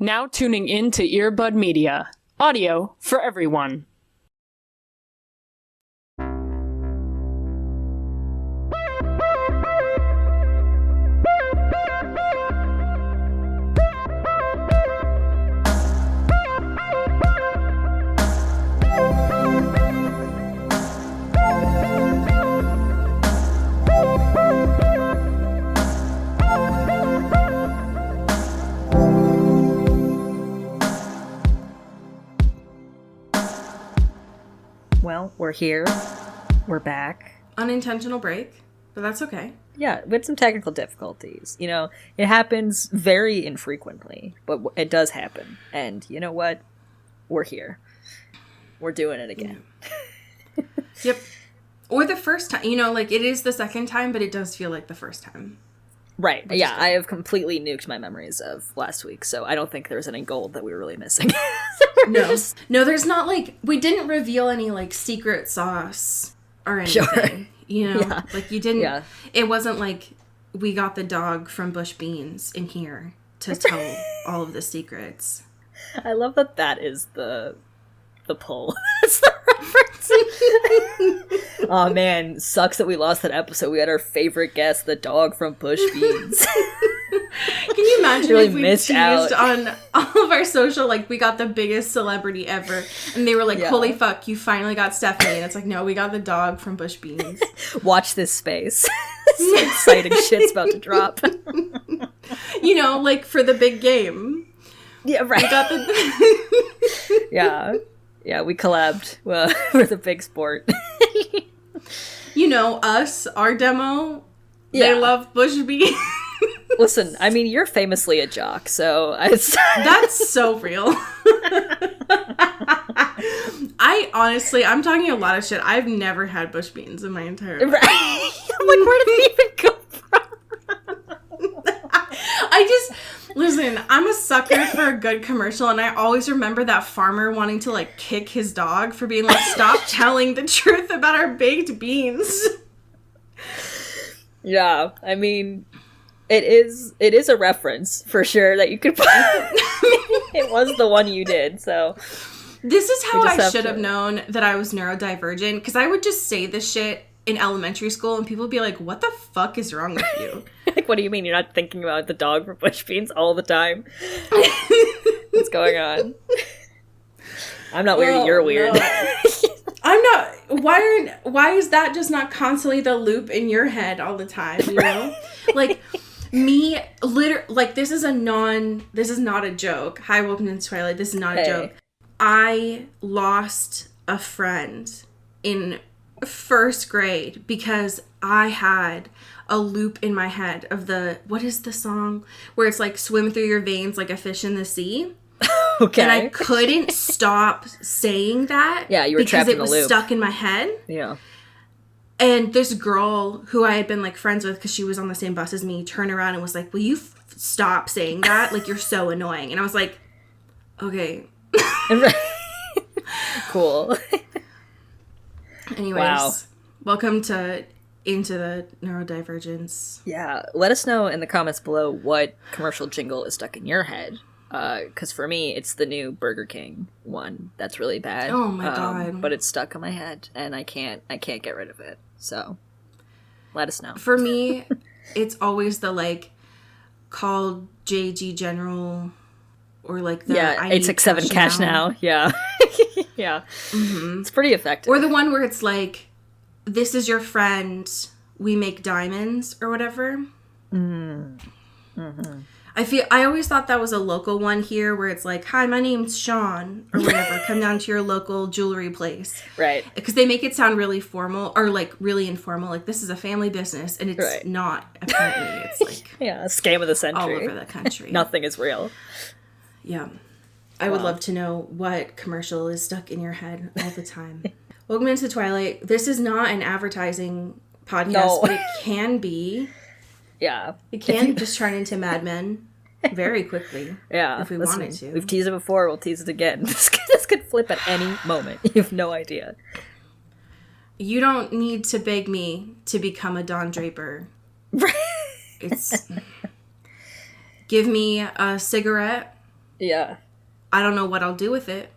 Now tuning in to Earbud Media. Audio for everyone. Well, we're here. We're back. Unintentional break, but that's okay. Yeah, with some technical difficulties. You know, it happens very infrequently, but it does happen. And you know what? We're here. We're doing it again. Yep. Or the first time. You know, like, it is the second time, but it does feel like the first time. Right. Yeah, I have completely nuked my memories of last week, so I don't think there's any gold that we were really missing. No, there's not, like, we didn't reveal any, like, secret sauce or anything. Sure. You know? Yeah. Like, you didn't, it wasn't like we got the dog from Bush Beans in here to tell all of the secrets. I love that that is the pull. That's the reference. Oh man, sucks that we lost that episode. We had our favorite guest, the dog from Bush Beans. Can you imagine really if we missed teased out on all of our social, like, we got the biggest celebrity ever, and they were like, holy fuck, you finally got Stephanie, and it's like, no, we got the dog from Bush Beans. Watch this space. Some exciting shit's about to drop. You know, like, for the big game. Yeah, right. We got the... Yeah, we collabed for the big sport. You know, us, our demo, they love Bush Beans. Listen, I mean, you're famously a jock, so That's so real. I'm talking a lot of shit. I've never had Bush Beans in my entire life. Right. I'm like, where did they even go from? Listen, I'm a sucker for a good commercial, and I always remember that farmer wanting to, like, kick his dog for being like, stop telling the truth about our baked beans. Yeah, I mean, it is a reference, for sure, that you could put. It was the one you did, so. This is how I should have known that I was neurodivergent, because I would just say this shit in elementary school, and people would be like, what the fuck is wrong with you? Like, what do you mean you're not thinking about the dog for Bush Beans all the time? What's going on? I'm not weird, you're weird. No. I'm not. Why is that just not constantly the loop in your head all the time, you know? Like, me, like, this is not a joke. Hi, welcome to Twilight. This is not a joke. I lost a friend in first grade because I had a loop in my head of what is the song where it's like swim through your veins like a fish in the sea. Okay. And I couldn't stop saying that. Yeah, you were trapped in the loop. Because it was stuck in my head. Yeah. And this girl who I had been, like, friends with because she was on the same bus as me turned around and was like, will you stop saying that? Like, you're so annoying. And I was like, okay. Cool. Anyways, welcome to Into the Neurodivergence. Yeah, let us know in the comments below what commercial jingle is stuck in your head. Because for me, it's the new Burger King one. That's really bad. Oh my god! But it's stuck in my head, and I can't get rid of it. So, let us know. For me, it's always the, like, call JG General, or like the 867 cash now. Yeah, yeah. Mm-hmm. It's pretty effective. Or the one where it's like, this is your friend, we make diamonds, or whatever. Mm-hmm. I always thought that was a local one here where it's like, hi, my name's Sean, or whatever. Come down to your local jewelry place. Right. Because they make it sound really formal, or, like, really informal. Like, this is a family business, and it's not, apparently. It's like... Yeah, a scam of the century. All over the country. Nothing is real. Yeah. I would love to know what commercial is stuck in your head all the time. Welcome into Twilight. This is not an advertising podcast, but it can be. Yeah. It can just turn into Mad Men very quickly. Yeah. If we wanted to. We've teased it before, we'll tease it again. This could flip at any moment. You have no idea. You don't need to beg me to become a Don Draper. It's... Give me a cigarette Yeah. I don't know what I'll do with it.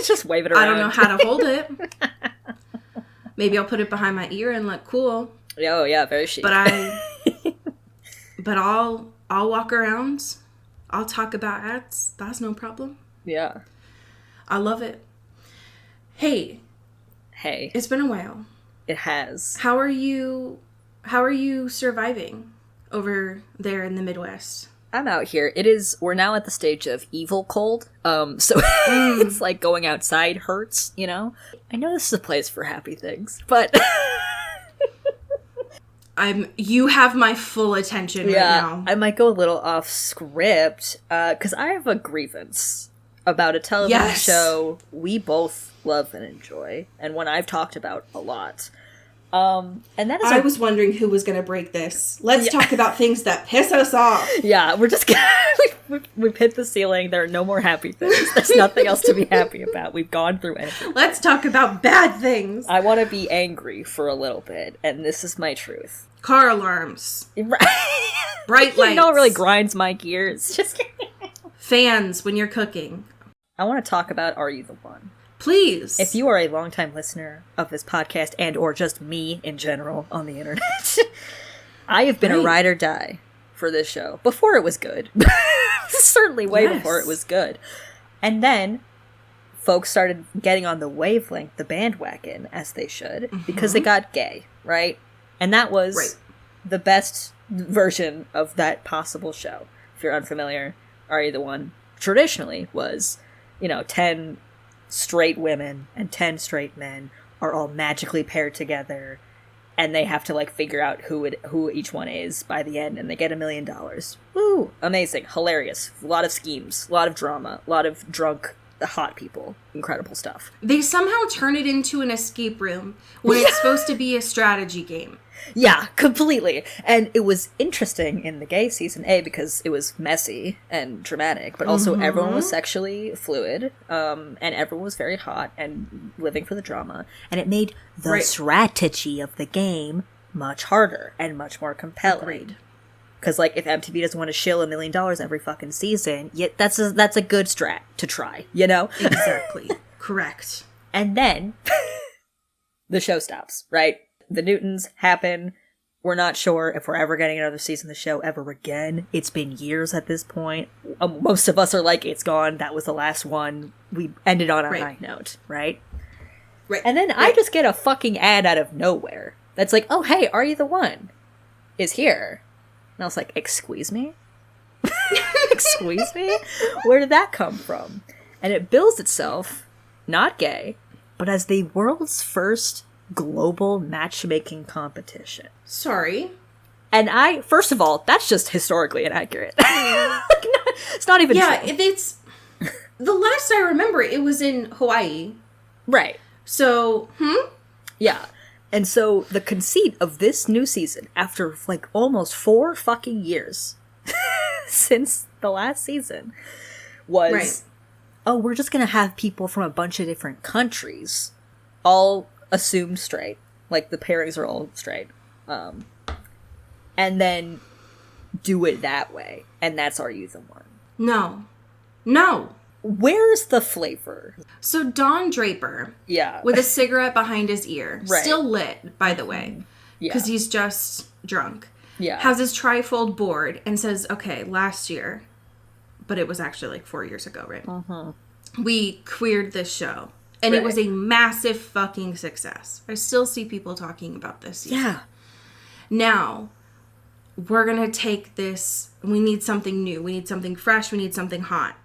Just wave it around. I don't know how to hold it. Maybe I'll put it behind my ear and look cool. Oh yeah, very chic. But I'll walk around. I'll talk about ads. That's no problem. Yeah. I love it. Hey. It's been a while. It has. How are you surviving over there in the Midwest? I'm out here. We're now at the stage of evil cold. So it's like going outside hurts, you know? I know this is a place for happy things, but you have my full attention right now. I might go a little off script, because I have a grievance about a television show we both love and enjoy, and one I've talked about a lot. And that is I was wondering who was going to break this. Let's talk about things that piss us off. Yeah, we're just we've hit the ceiling. There are no more happy things. There's nothing else to be happy about. We've gone through everything. Let's talk about bad things. I want to be angry for a little bit, and this is my truth. Car alarms. Bright lights. You know what really grinds my gears? Just kidding. Fans when you're cooking. I want to talk about Are You the One? Please. If you are a longtime listener of this podcast and or just me in general on the internet, I have been a ride or die for this show before it was good. Certainly way before it was good. And then folks started getting on the wavelength, the bandwagon, as they should, because they got gay, right? And that was the best version of that possible show. If you're unfamiliar, Are You the One? Traditionally was, 10 straight women and 10 straight men are all magically paired together, and they have to figure out who each one is by the end, and they get $1 million. Woo! Amazing, hilarious, a lot of schemes, a lot of drama, a lot of drunk hot people, incredible stuff. They somehow turn it into an escape room when it's supposed to be a strategy game. Yeah, completely. And it was interesting in the gay season, because it was messy and dramatic, but also everyone was sexually fluid, and everyone was very hot and living for the drama, and it made the strategy of the game much harder and much more compelling. Agreed. Because, if MTV doesn't want to shill $1 million every fucking season, yet that's a good strat to try, Exactly. Correct. And then the show stops, right? The Newtons happen. We're not sure if we're ever getting another season of the show ever again. It's been years at this point. Most of us are like, it's gone. That was the last one. We ended on a high note, right? Right. And then I just get a fucking ad out of nowhere that's like, oh, hey, Are You the One? Is here. And I was like, excuse me? Excuse me? Where did that come from? And it bills itself, not gay, but as the world's first global matchmaking competition. Sorry. And first of all, that's just historically inaccurate. It's not even true. It's the last I remember, it was in Hawaii. Right. So, Yeah. And so the conceit of this new season, after almost 4 fucking years since the last season, was, we're just going to have people from a bunch of different countries, all assumed straight. The pairings are all straight. And then do it that way. And that's Are You the One? No. Where's the flavor? So Don Draper, with a cigarette behind his ear, still lit, by the way, because he's just drunk, has his trifold board and says, okay, last year, but it was actually 4 years ago, right? We queered this show, and it was a massive fucking success. I still see people talking about this season. Yeah. Now, we're going to take this, we need something new, we need something fresh, we need something hot.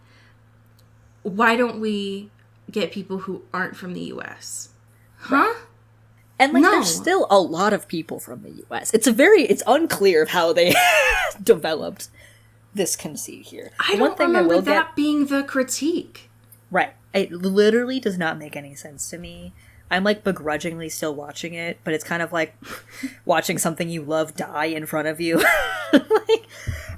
Why don't we get people who aren't from the U.S.? Huh? And there's still a lot of people from the U.S. It's unclear how they developed this conceit here. I don't remember that being the critique. Right. It literally does not make any sense to me. I'm begrudgingly still watching it, but it's kind of like watching something you love die in front of you.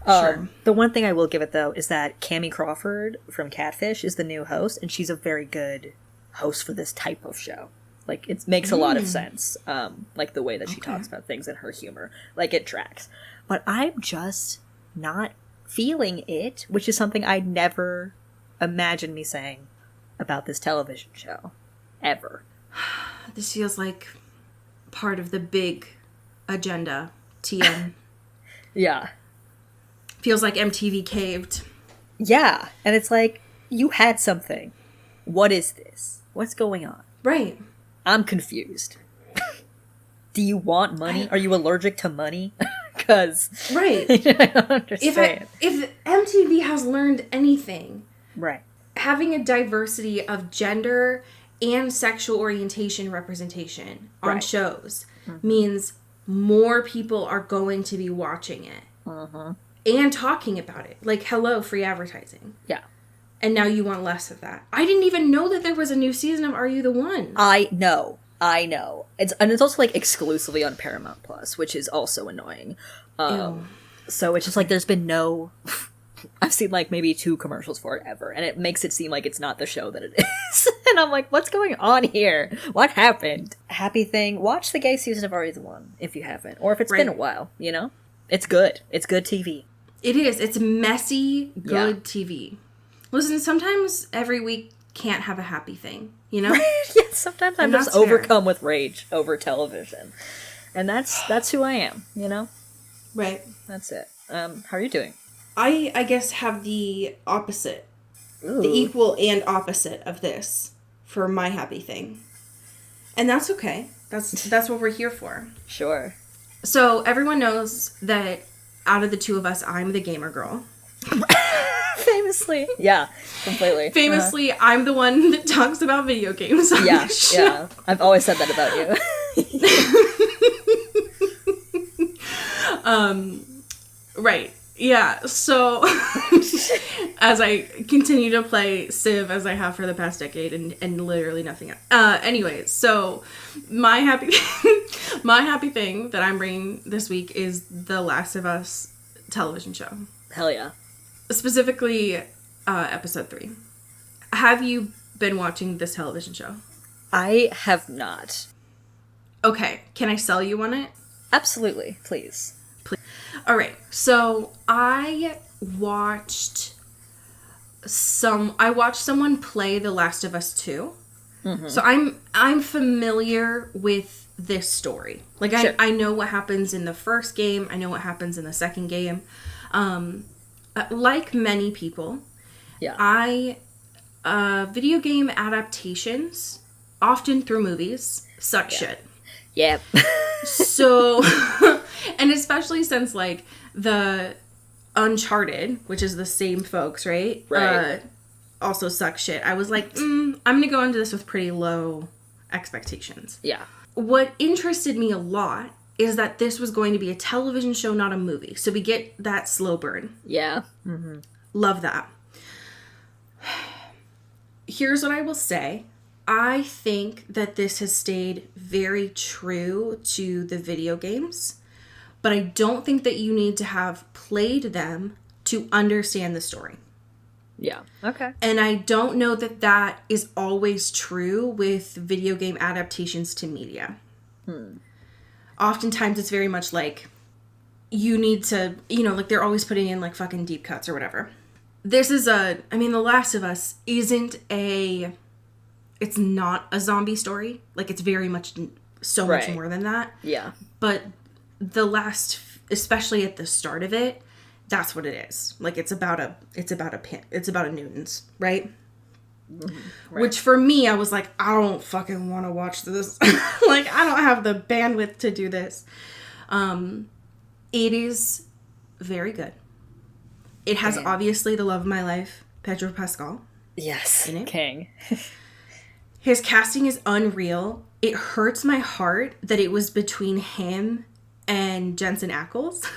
Sure. The one thing I will give it, though, is that Cammie Crawford from Catfish is the new host, and she's a very good host for this type of show. It makes a lot of sense, the way that she talks about things and her humor. It tracks. But I'm just not feeling it, which is something I never imagined me saying about this television show. Ever. This feels like part of the big agenda, TM. Yeah. Feels like MTV caved. Yeah, and it's like, you had something. What is this? What's going on? Right. I'm confused. Do you want money? Are you allergic to money? Because right. I don't understand. If MTV has learned anything, right, having a diversity of gender and sexual orientation representation on shows means more people are going to be watching it and talking about it. Like, hello, free advertising. Yeah. And now you want less of that. I didn't even know that there was a new season of Are You the One? I know. It's also like exclusively on Paramount Plus, which is also annoying. So it's just like there's been no. I've seen like maybe 2 commercials for it ever, and it makes it seem like it's not the show that it is. And I'm like, what's going on here? What happened? Happy thing. Watch the gay season of Are You the One if you haven't, or if it's been a while. You know, it's good. It's good TV. It is. It's messy, good TV. Listen, sometimes every week can't have a happy thing, you know? Yeah, sometimes I'm just overcome with rage over television. And that's who I am, you know? Right. That's it. How are you doing? I guess have the opposite. Ooh. The equal and opposite of this for my happy thing. And that's okay. That's what we're here for. Sure. So everyone knows that out of the 2 of us, I'm the gamer girl. Famously. Yeah, completely. Famously, I'm the one that talks about video games on yeah, this show. Yeah. I've always said that about you. Right. Yeah. So as I continue to play Civ as I have for the past decade and literally nothing else. Anyways, so my happy thing that I'm bringing this week is the Last of Us television show. Hell yeah. Specifically, episode 3. Have you been watching this television show? I have not. Okay, can I sell you on it? Absolutely, please. All right, so I watched someone play The Last of Us 2. Mm-hmm. So I'm familiar with this story. Like, sure. I know what happens in the first game. I know what happens in the second game. Like many people, yeah, video game adaptations, often through movies, suck shit. Yep. So, and especially since, like, the Uncharted, which is the same folks, right? Right. Also suck shit. I was like, I'm gonna go into this with pretty low expectations. Yeah. What interested me a lot is that this was going to be a television show, not a movie. So we get that slow burn. Yeah. Mm-hmm. Love that. Here's what I will say. I think that this has stayed very true to the video games, but I don't think that you need to have played them to understand the story. Yeah. Okay. And I don't know that that is always true with video game adaptations to media. Oftentimes it's very much like you need to, like they're always putting in like fucking deep cuts or whatever. This is The Last of Us it's not a zombie story. Like, it's very much so much more than that. Yeah. But especially at the start of it, that's what it is. Like, it's about a Newtons, right? Mm-hmm. Right. Which for me, I was like, I don't fucking want to watch this. Like, I don't have the bandwidth to do this. It is very good. It has obviously the love of my life, Pedro Pascal. Yes, in it. King. His casting is unreal. It hurts my heart that it was between him and Jensen Ackles.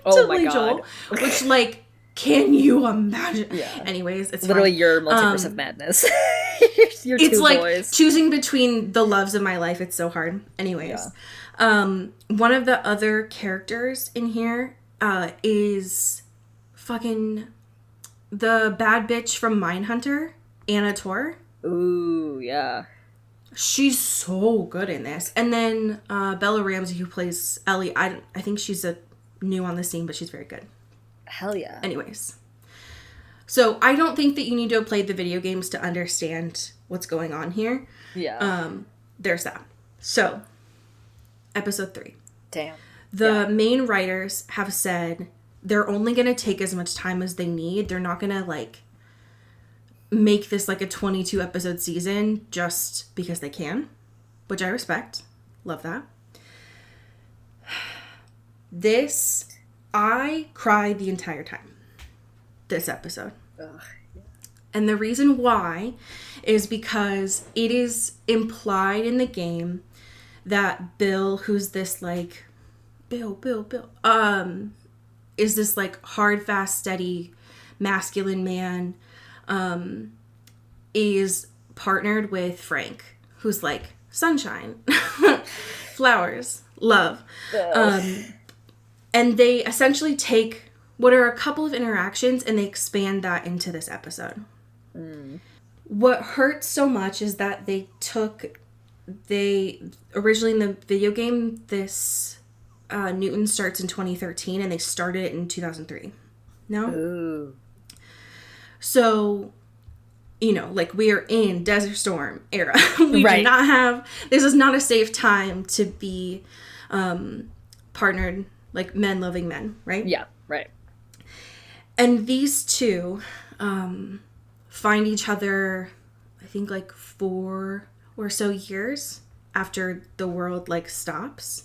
Oh my God. Joel, which, like, can you imagine? Yeah. Anyways, it's literally fine. Your multiverse of madness. Your it's two like boys. Choosing between the loves of my life. It's so hard. Anyways, one of the other characters in here is fucking the bad bitch from Mindhunter, Anna Torv. Ooh, yeah. She's so good in this. And then Bella Ramsey, who plays Ellie, I think she's new on the scene, but she's very good. Hell yeah. Anyways. So I don't think that you need to have played the video games to understand what's going on here. Yeah. There's that. So, episode 3. Damn. The main writers have said they're only going to take as much time as they need. They're not going to, like, make this, like, a 22-episode season just because they can, which I respect. Love that. I cried the entire time. This episode. Ugh. And the reason why is because it is implied in the game that Bill, who's this, like, Bill, is this, like, hard, fast, steady, masculine man, is partnered with Frank, who's, like, sunshine, flowers, love. And they essentially take what are a couple of interactions and they expand that into this episode. What hurts so much is that originally in the video game, this Newton starts in 2013 and they started it in 2003. No? Ooh. So, you know, like, we are in Desert Storm era. We do not have, this is not a safe time to be partnered, like, men loving men, right? Yeah, right. And these two find each other, I think, like, 4 or so years after the world, like, stops.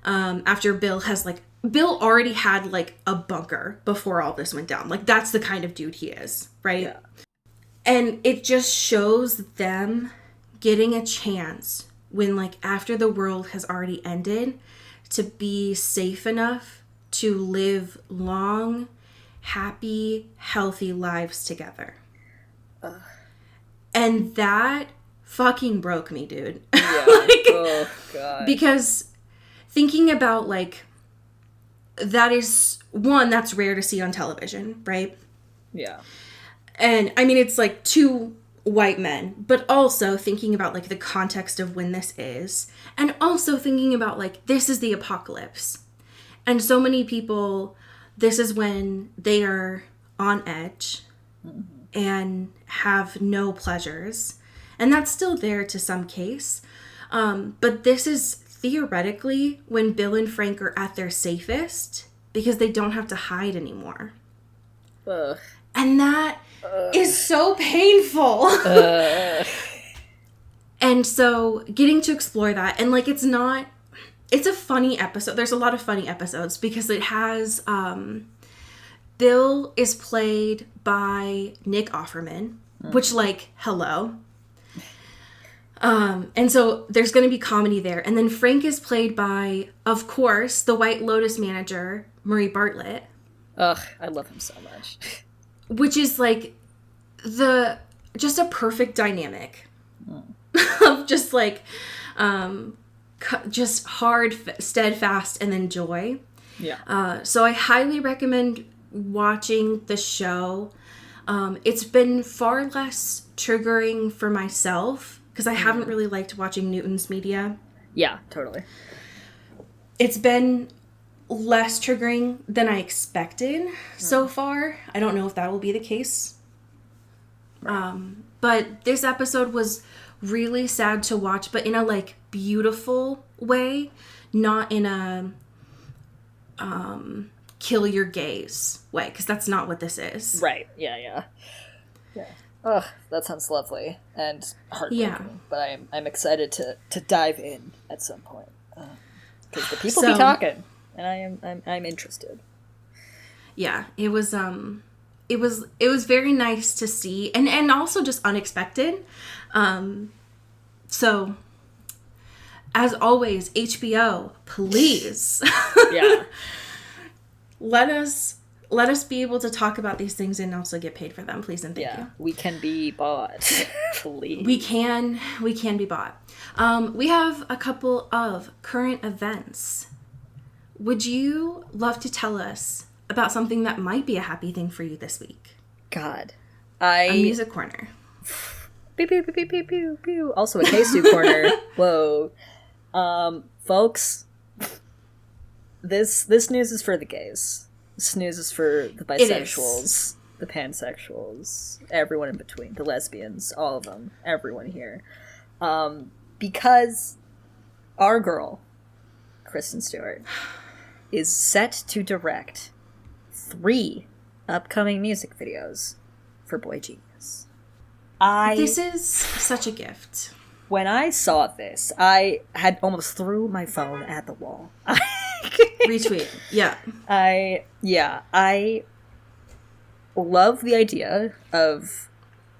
After Bill already had, like, a bunker before all this went down. Like, that's the kind of dude he is, right? Yeah. And it just shows them getting a chance when, like, after the world has already ended, to be safe enough to live long, happy, healthy lives together. And that fucking broke me, dude. Yeah. Oh, God. Because thinking about, like, that is, one, that's rare to see on television, right? Yeah. And, I mean, it's, like, 2 white men, but also thinking about, like, the context of when this is, and also thinking about, like, this is the apocalypse. And so many people, this is when they are on edge and have no pleasures. And that's still there to some case. But this is theoretically when Bill and Frank are at their safest because they don't have to hide anymore. Ugh. And that is so painful. And so getting to explore that, and, like, it's a funny episode. There's a lot of funny episodes because it has, Bill is played by Nick Offerman, which, like, hello. And so there's going to be comedy there. And then Frank is played by, of course, the White Lotus manager, Murray Bartlett. Ugh, I love him so much. Which is, like, just a perfect dynamic of just, like, just hard, steadfast, and then joy. Yeah. So I highly recommend watching the show. It's been far less triggering for myself because I haven't really liked watching Newton's media. Yeah, totally. It's been less triggering than I expected so far. I don't know if that will be the case. But this episode was really sad to watch, but in a, like, beautiful way, not in a kill your gaze way, because that's not what this is. Right. Yeah. Ugh, that sounds lovely and heartbreaking. Yeah. But I'm excited to dive in at some point because the people be talking, and I'm interested. Yeah, it was very nice to see, and also just unexpected. So, as always, HBO, please, yeah, let us be able to talk about these things and also get paid for them, please and thank you. We can be bought, please. We can be bought. We have a couple of current events. Would you love to tell us about something that might be a happy thing for you this week? God, a music corner. Pew, pew, pew, pew, pew, pew, pew. Also a K-Stu corner. Whoa. Folks, this news is for the gays. Snooze is for the bisexuals, the pansexuals, everyone in between, the lesbians, all of them, everyone here. Because our girl, Kristen Stewart, is set to direct 3 upcoming music videos for Boy Genius. This is such a gift. When I saw this, I had almost threw my phone at the wall. Retweet. Yeah. I love the idea of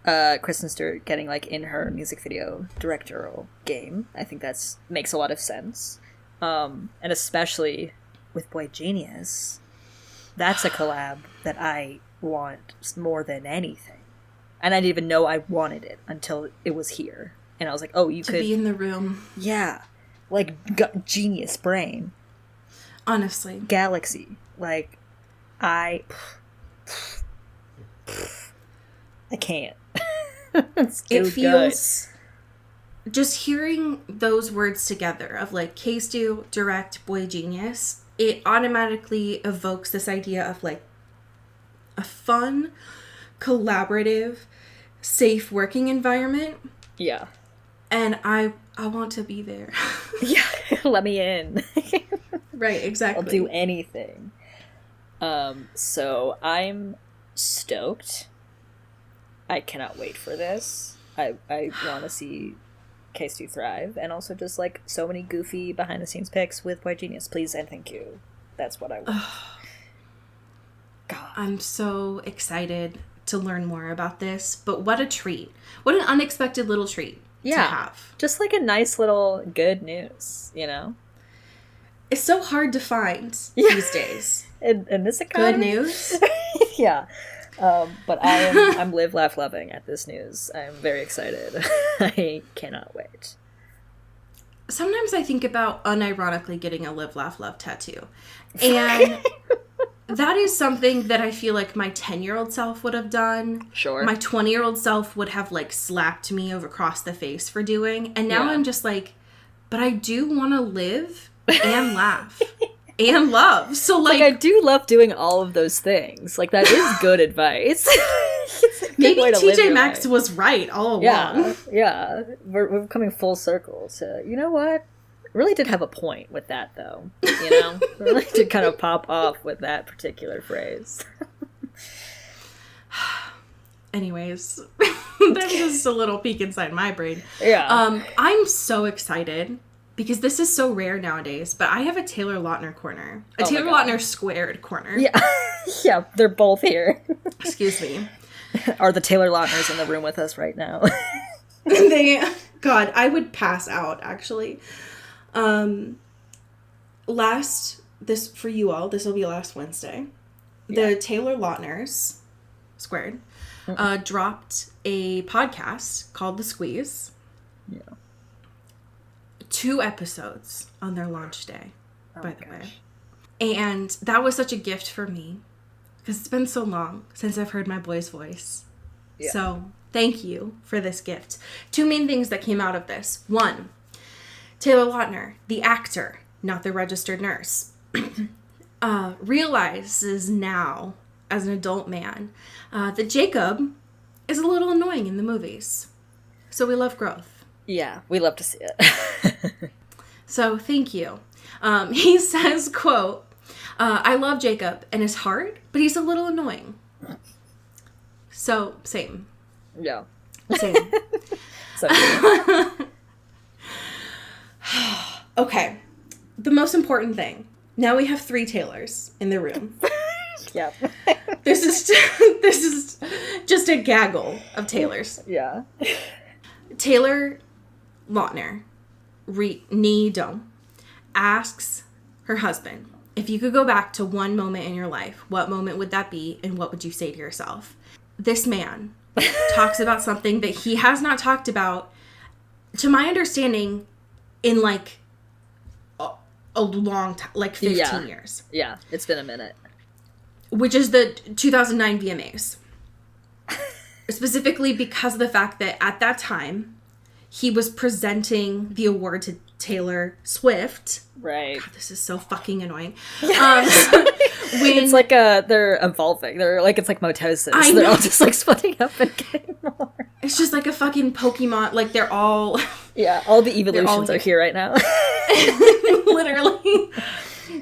Kristen Stewart getting like in her music video directorial game. I think that's makes a lot of sense. And especially with Boy Genius, that's a collab that I want more than anything. And I didn't even know I wanted it until it was here. And I was like, oh, you could be in the room. Yeah. Like, genius brain. Honestly. Galaxy. Like, I can't. It feels... Good. Just hearing those words together of, like, K-Stu, direct, Boy Genius, it automatically evokes this idea of, like, a fun, collaborative, safe working environment. Yeah. And I want to be there. Yeah, let me in. Right, exactly. I'll do anything. So I'm stoked. I cannot wait for this. I want to see K-Stu thrive, and also just like so many goofy behind the scenes pics with Boy Genius. Please and thank you. That's what I want. God. I'm so excited to learn more about this, but what a treat. What an unexpected little treat to have. Just like a nice little good news, you know? It's so hard to find these days. In this economy. Good news? Yeah. But I'm live, laugh, loving at this news. I'm very excited. I cannot wait. Sometimes I think about unironically getting a live, laugh, love tattoo. And that is something that I feel like my 10-year-old self would have done. Sure. My 20-year-old self would have, like, slapped me across the face for doing. And now I'm just like, but I do want to live and laugh and love. So, like, I do love doing all of those things. Like, that is good advice. Maybe TJ Maxx was right all along. Yeah. We're coming full circle to, you know what? Really did have a point with that, though. You know? Really did kind of pop off with that particular phrase. Anyways, that's just a little peek inside my brain. Yeah. I'm so excited because this is so rare nowadays, but I have a Taylor Lautner corner. A Taylor Lautner squared corner. Yeah. Yeah, they're both here. Excuse me. Are the Taylor Lautners in the room with us right now? God, I would pass out, actually. For you all, this will be last Wednesday. The Taylor Lautners, squared, dropped a podcast called The Squeeze. Yeah. 2 episodes on their launch day, by the way. And that was such a gift for me because it's been so long since I've heard my boy's voice. Yeah. So thank you for this gift. 2 main things that came out of this. 1, Taylor Lautner, the actor, not the registered nurse, realizes now, as an adult man, that Jacob is a little annoying in the movies. So we love growth. Yeah, we love to see it. So thank you. He says, quote, I love Jacob and his heart, but he's a little annoying. So, same. Yeah. Same. So, okay. The most important thing. Now we have 3 Taylors in the room. Yeah. This is just a gaggle of Taylors. Yeah. Taylor Lautner, asks her husband, if you could go back to one moment in your life, what moment would that be, and what would you say to yourself? This man talks about something that he has not talked about, to my understanding, in like a long time, like 15 years. Yeah, it's been a minute. Which is the 2009 VMAs. Specifically because of the fact that at that time, he was presenting the award to Taylor Swift. Right. God, this is so fucking annoying. It's like they're evolving. They're like, it's like mitosis. I They're know. all just like splitting up and getting more. It's just like a fucking Pokemon. Like, they're all... Yeah, all the evolutions all are here right now. Literally.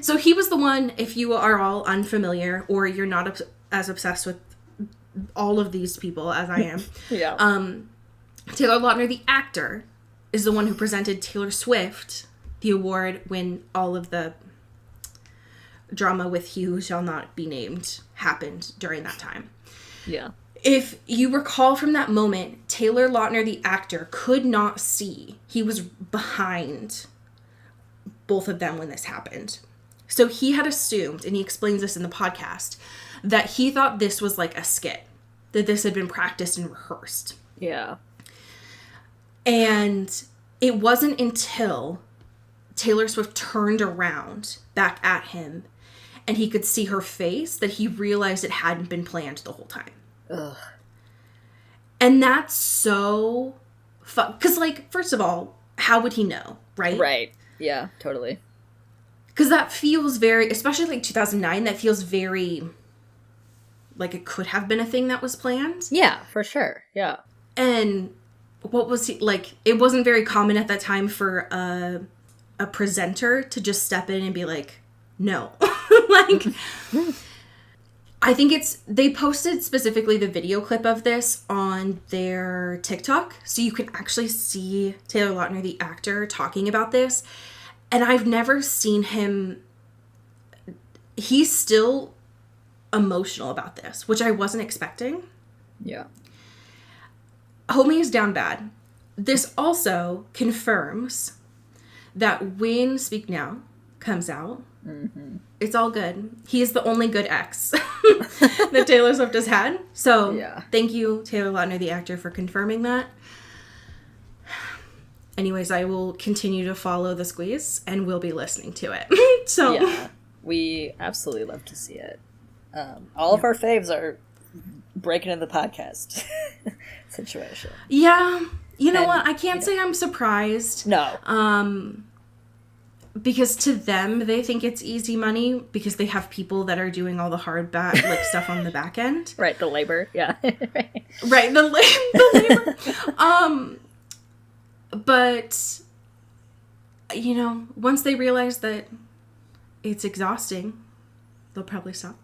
So he was the one, if you are all unfamiliar, or you're not as obsessed with all of these people as I am. Yeah. Taylor Lautner, the actor, is the one who presented Taylor Swift the award when all of the drama with He Who Shall Not Be Named happened during that time. Yeah. If you recall from that moment, Taylor Lautner, the actor, could not see. He was behind both of them when this happened. So he had assumed, and he explains this in the podcast, that he thought this was like a skit, that this had been practiced and rehearsed. Yeah. And it wasn't until Taylor Swift turned around back at him and he could see her face that he realized it hadn't been planned the whole time. Ugh. And that's so because, like, first of all, how would he know, right? Right. Yeah, totally. Because that feels very, especially like 2009, that feels very like it could have been a thing that was planned. Yeah, for sure. Yeah. And what was he like? It wasn't very common at that time for a presenter to just step in and be like, no. Like, I think they posted specifically the video clip of this on their TikTok, so you can actually see Taylor Lautner, the actor, talking about this. And I've never seen him, he's still emotional about this, which I wasn't expecting. Yeah. Homie is down bad. This also confirms that when Speak Now comes out, it's all good. He is the only good ex that Taylor Swift has had. So yeah. Thank you, Taylor Lautner, the actor, for confirming that. Anyways, I will continue to follow the squeeze and we'll be listening to it. So yeah, we absolutely love to see it. All of our faves are breaking in the podcast situation. Yeah. You know what? I can't say I'm surprised. No. Because to them, they think it's easy money because they have people that are doing all the hard stuff on the back end. Right, the labor. Yeah. Right, the labor. But, you know, once they realize that it's exhausting, they'll probably stop.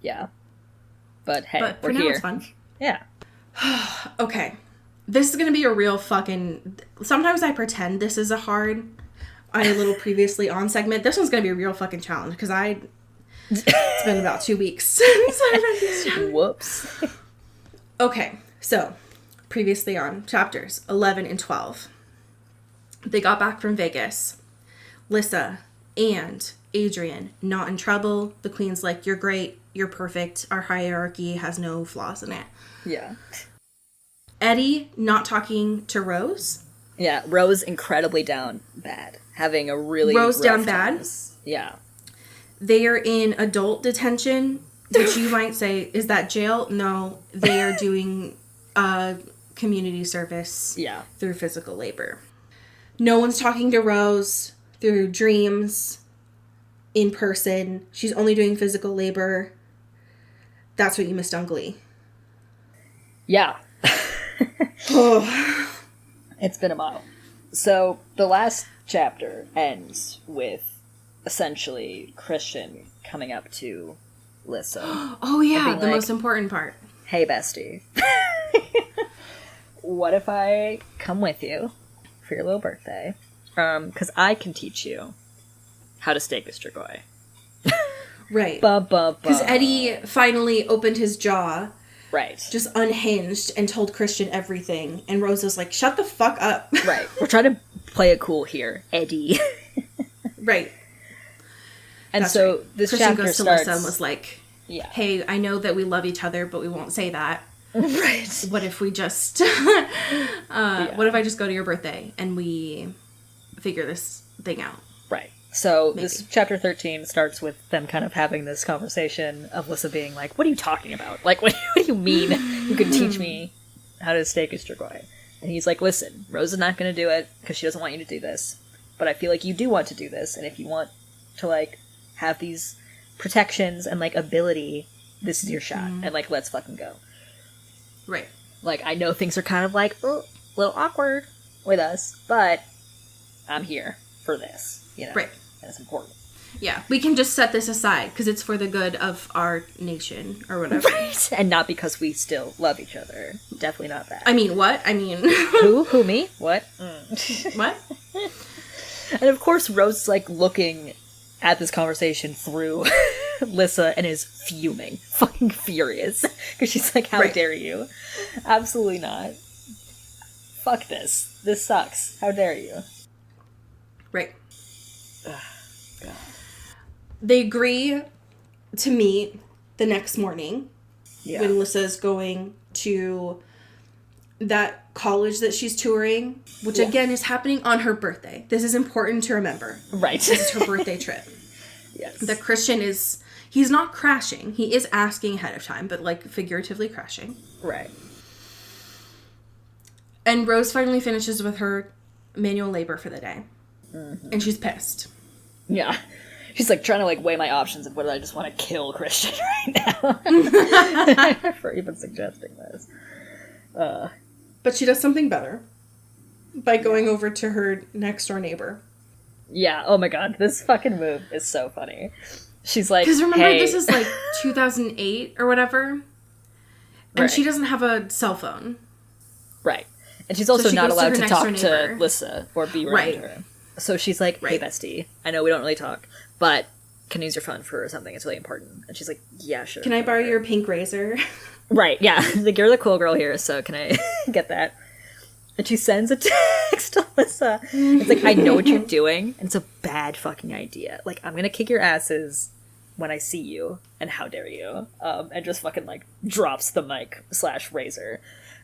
Yeah. But hey, but we're for now, here. it's fun. Yeah. Okay. This is going to be a real fucking... Sometimes I pretend this is a hard... on a little previously on segment. This one's going to be a real fucking challenge because it's been about 2 weeks since I read this down. Whoops. Okay, so previously on chapters 11 and 12. They got back from Vegas. Lissa and Adrian not in trouble. The queen's like, you're great, you're perfect. Our hierarchy has no flaws in it. Yeah. Eddie not talking to Rose. Yeah, Rose incredibly down bad. Having a really Rose rough down bad? times. Yeah. They are in adult detention, which you might say, is that jail? No, they are doing community service through physical labor. No one's talking to Rose through dreams, in person. She's only doing physical labor. That's what you missed on Glee. Yeah. Oh. It's been a while. So, the last chapter ends with, essentially, Christian coming up to Lissa. Oh, yeah, the like, most important part. Hey, bestie. What if I come with you for your little birthday? Because I can teach you how to steak a strigoi. Right. Because Because Eddie finally opened his jaw. Right. Just unhinged and told Christian everything. And Rose was like, shut the fuck up. Right. We're trying to play it cool here, Eddie. Right. And That's so right. this Christian chapter goes to starts... Lissa and was like, yeah. Hey, I know that we love each other, but we won't say that. Right. What if we just... What if I just go to your birthday and we figure this thing out? Right. So Maybe. this chapter 13 starts with them kind of having this conversation of Lissa being like, what are you talking about? Like, what do you mean you can teach me how to steak a strigoi? And he's like, listen, Rose is not going to do it because she doesn't want you to do this. But I feel like you do want to do this. And if you want to, like, have these protections and, like, ability, this is your shot. And, like, let's fucking go. Right. Like, I know things are kind of, like, a little awkward with us, but I'm here for this, you know? Right. And it's important. Yeah, we can just set this aside because it's for the good of our nation or whatever. Right. And not because we still love each other. Definitely not that. I mean, what? I mean... Who? Who, me? What? What? And of course, Rose is, like, looking at this conversation through Lissa and is fuming. Fucking furious. Because she's like, how dare you? Absolutely not. Fuck this. This sucks. How dare you? Right. Ugh, God. They agree to meet the next morning Yeah. when Lissa's going to that college that she's touring, which again is happening on her birthday. This is important to remember. Right. This is her birthday trip. Yes. The Christian he's not crashing. He is asking ahead of time, but like figuratively crashing. Right. And Rose finally finishes with her manual labor for the day. Mm-hmm. And she's pissed. Yeah. She's like trying to like weigh my options of whether I just want to kill Christian right now. For even suggesting this. But she does something better by going over to her next door neighbor. Yeah, oh my god, this fucking move is so funny. She's like, because remember, hey. this is like 2008 or whatever. And she doesn't have a cell phone. Right. And she's also she not goes to allowed her to talk next-door to neighbor. Lissa or be around her. So she's like, hey, bestie, I know we don't really talk, but can I use your phone for something? It's really important. And she's like, yeah, sure. Can I borrow your pink razor? Right, yeah. Like, you're the cool girl here, so can I get that? And she sends a text to Lissa. It's like, I know what you're doing, and it's a bad fucking idea. Like, I'm gonna kick your asses when I see you, and how dare you? And just fucking, like, drops the mic / razor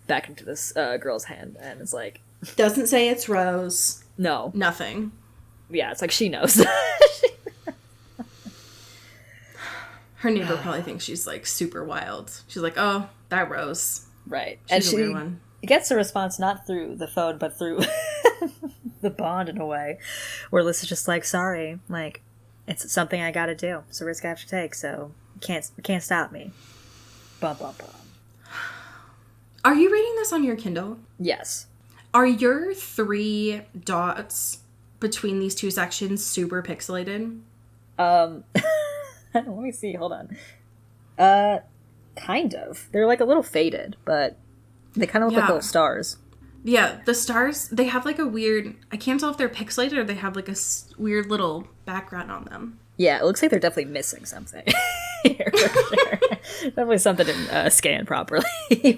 back into this girl's hand, and it's like... Doesn't say it's Rose. No. Nothing. Yeah, it's like she knows. Her neighbor probably thinks she's, like, super wild. She's like, oh, that Rose. Right. She's and a she weird one. gets a response not through the phone, but through the bond in a way, where Lissa's just like, sorry, like, it's something I gotta do. It's a risk I have to take, so you can't stop me. Bum, bum, bum. Are you reading this on your Kindle? Yes. Are your 3 dots between these 2 sections super pixelated? Let me see, hold on. Kind of. They're like a little faded, but they kind of look like little stars. Yeah, the stars, they have like a weird, I can't tell if they're pixelated or they have like a weird little background on them. Yeah, it looks like they're definitely missing something here, for sure. Definitely something didn't scan properly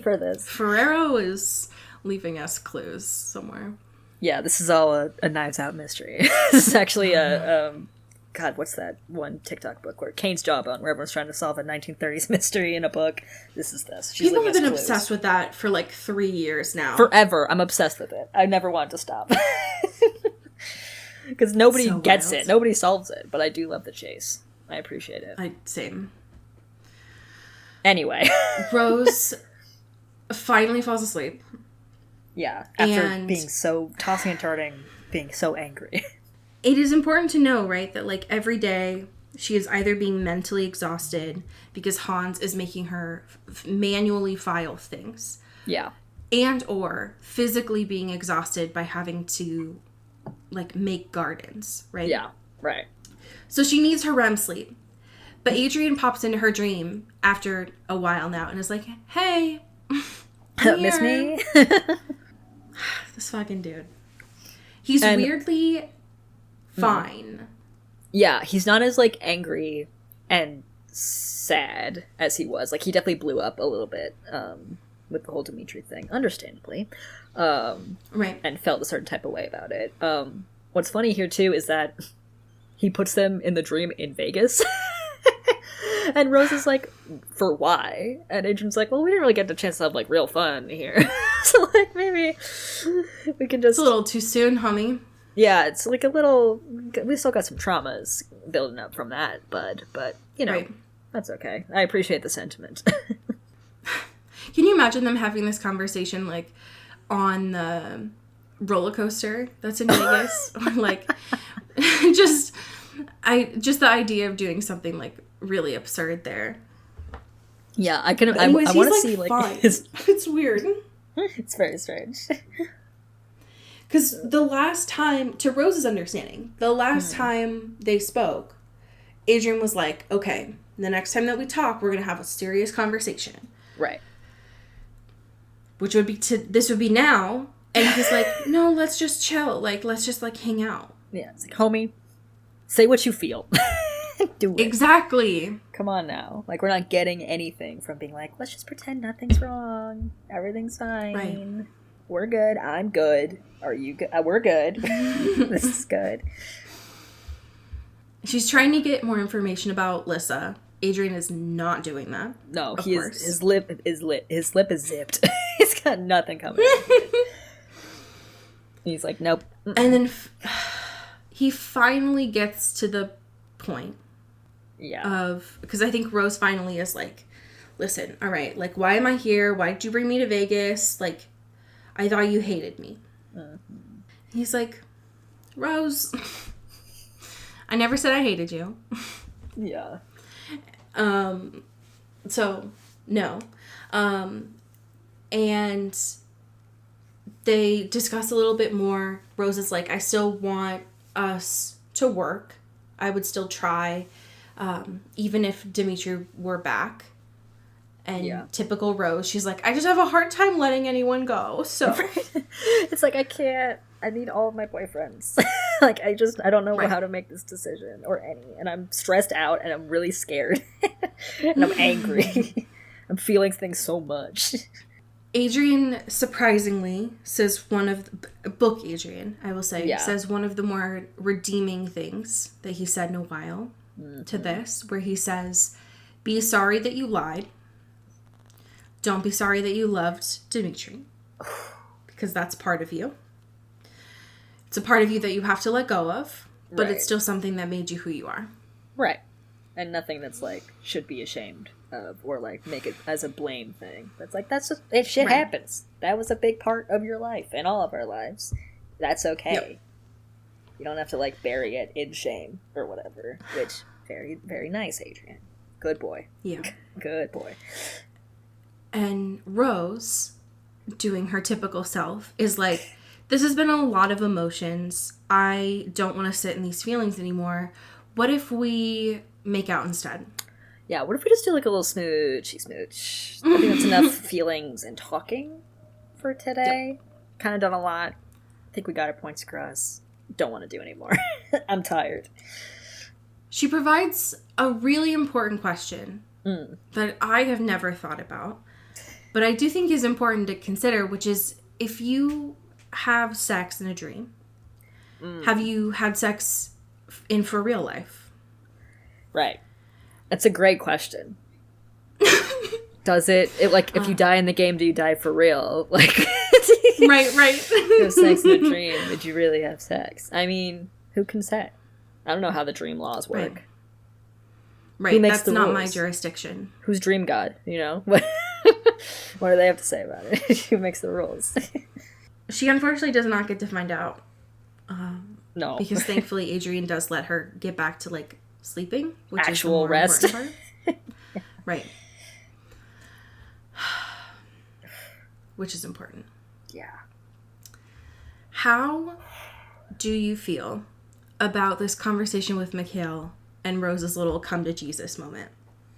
for this. Ferrero is leaving us clues somewhere. Yeah, this is all a Knives Out mystery. This is actually a, God, what's that one TikTok book where Kane's Jawbone, where everyone's trying to solve a 1930s mystery in a book. This is this. She's People have been clues. obsessed with that for like 3 years now. Forever. I'm obsessed with it. I never want to stop. Because nobody gets it. Nobody solves it. But I do love the chase. I appreciate it. Same. Anyway. Rose finally falls asleep. Yeah. After being so tossing and turning, being so angry. It is important to know, right, that like every day she is either being mentally exhausted because Hans is making her manually file things. Yeah. And or physically being exhausted by having to like make gardens, right? Yeah, right. So she needs her REM sleep. But Adrian pops into her dream after a while now and is like, hey, miss me? This fucking dude. He's weirdly fine. Yeah, he's not as like angry and sad as he was. Like he definitely blew up a little bit with the whole Dimitri thing, understandably. Right. And felt a certain type of way about it. What's funny here too is that he puts them in the dream in Vegas. And Rose is like, for why? And Adrian's like, well, we didn't really get the chance to have like real fun here. So like maybe we can just... It's a little too soon, homie. Yeah, it's like a little... We still got some traumas building up from that, bud. But, you know, That's okay. I appreciate the sentiment. Can you imagine them having this conversation like, on the roller coaster that's in Vegas. Or like just the idea of doing something like really absurd there. Yeah, I can. Anyways, I want to like, see like fine. his. It's weird. It's very strange. Because the last time, to Rose's understanding, the last time they spoke, Adrian was like, okay, the next time that we talk, we're going to have a serious conversation. Right. Which would be this would be now. And he's like, no, let's just chill. Like, let's just like hang out. Yeah, it's like, homie, say what you feel. Do it. Exactly. Come on now. Like, we're not getting anything from being like, let's just pretend nothing's wrong. Everything's fine. Right. We're good. I'm good. Are you good? We're good. This is good. She's trying to get more information about Lissa. Adrian is not doing that. No, of course. His lip is lit. His lip is zipped. He's got nothing coming. He's like, nope. And then he finally gets to the point. Yeah. Because I think Rose finally is like, listen, all right, like, why am I here? Why did you bring me to Vegas? Like, I thought you hated me. He's like, Rose, I never said I hated you. Yeah. So, no. And they discuss a little bit more. Rose is like, I still want us to work. I would still try. Even if Dimitri were back. And typical Rose, she's like, I just have a hard time letting anyone go. So it's like, I can't. I need all of my boyfriends. Like, I don't know how to make this decision or any. And I'm stressed out and I'm really scared. And I'm angry. I'm feeling things so much. Adrian, surprisingly, says Adrian, I will say, says one of the more redeeming things that he said in a while to this, where he says, be sorry that you lied. Don't be sorry that you loved Dimitri. Because that's part of you. It's a part of you that you have to let go of, but it's still something that made you who you are. Right. And nothing that's like, should be ashamed of, or like make it as a blame thing. That's like, that's just, it shit happens. That was a big part of your life and all of our lives. That's okay. Yep. You don't have to like bury it in shame or whatever, which very, very nice, Adrian. Good boy. Yeah. Good boy. And Rose, doing her typical self, is like, this has been a lot of emotions. I don't want to sit in these feelings anymore. What if we make out instead? Yeah, what if we just do like a little smoochy smooch? I think that's enough feelings and talking for today. Yep. Kind of done a lot. I think we got our points across. Don't want to do anymore. I'm tired. She provides a really important question that I have never thought about, but I do think is important to consider, which is, if you have sex in a dream, have you had sex for real life? Right. That's a great question. Does it like, if you die in the game, do you die for real? Like, right. You have sex in a dream. Did you really have sex? I mean, who can say? I don't know how the dream laws work. Right. That's not my jurisdiction. Who's dream god? You know? What do they have to say about it? Who makes the rules? She unfortunately does not get to find out. No. Because thankfully Adrian does let her get back to, like, sleeping. Which actual is the rest. Part. Right. Which is important. Yeah. How do you feel about this conversation with Mikhail and Rose's little come to Jesus moment?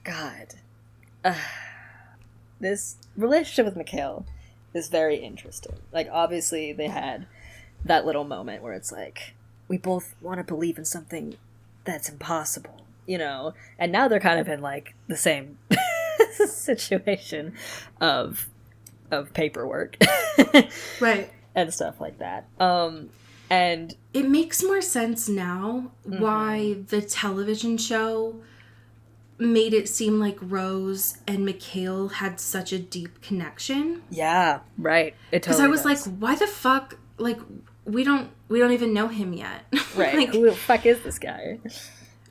God. This relationship with Mikhail is very interesting. Like, obviously they had that little moment where it's like, we both want to believe in something that's impossible, you know? And now they're kind of in, like, the same situation of paperwork. Right. And stuff like that. And it makes more sense now why the television show made it seem like Rose and Mikhail had such a deep connection. Yeah, right. It totally Because I was does. like, why the fuck? Like, we don't even know him yet. Right. Like, who the fuck is this guy?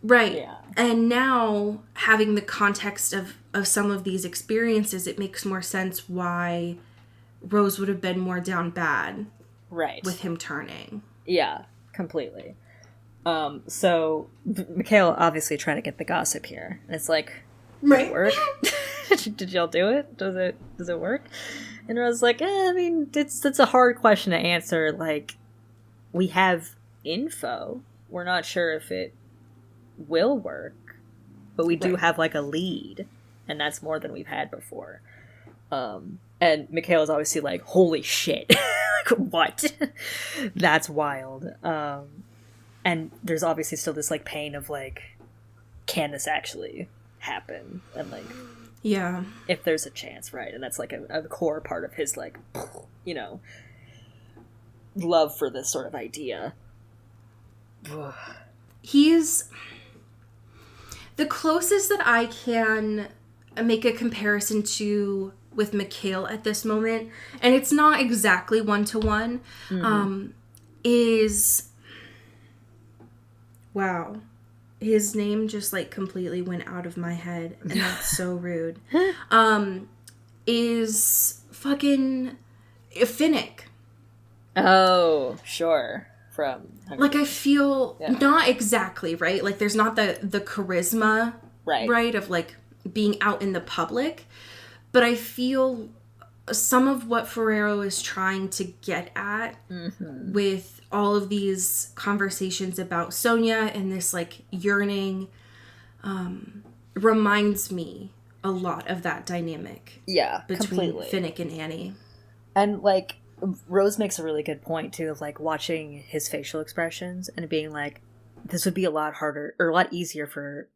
Right. Yeah. And now, having the context of some of these experiences, it makes more sense why Rose would have been more down bad Right. with him turning. Yeah, completely. So Mikhail obviously trying to get the gossip here. And it's like, did it work? Did y'all do it? Does it work? And Rose is like, I mean, it's a hard question to answer. Like, we have info. We're not sure if it will work, but we do have like a lead, and that's more than we've had before. And Mikhail is obviously like, holy shit. Like, what? That's wild. And there's obviously still this like pain of like, can this actually happen? And like, yeah, if there's a chance, right? And that's like a core part of his like, you know, love for this sort of idea. He's the closest that I can make a comparison to with Mikhail at this moment, and it's not exactly one-to-one, is... Wow. His name just, like, completely went out of my head, and that's so rude. Is fucking Finnick. Oh, sure. From like, I feel not exactly, right? Like, there's not the charisma, right, of, like, being out in the public, but I feel some of what Ferrero is trying to get at with all of these conversations about Sonia and this, like, yearning reminds me a lot of that dynamic. Yeah, between completely. Finnick and Annie. And, like, Rose makes a really good point, too, of, like, watching his facial expressions and being like, this would be a lot harder, or a lot easier for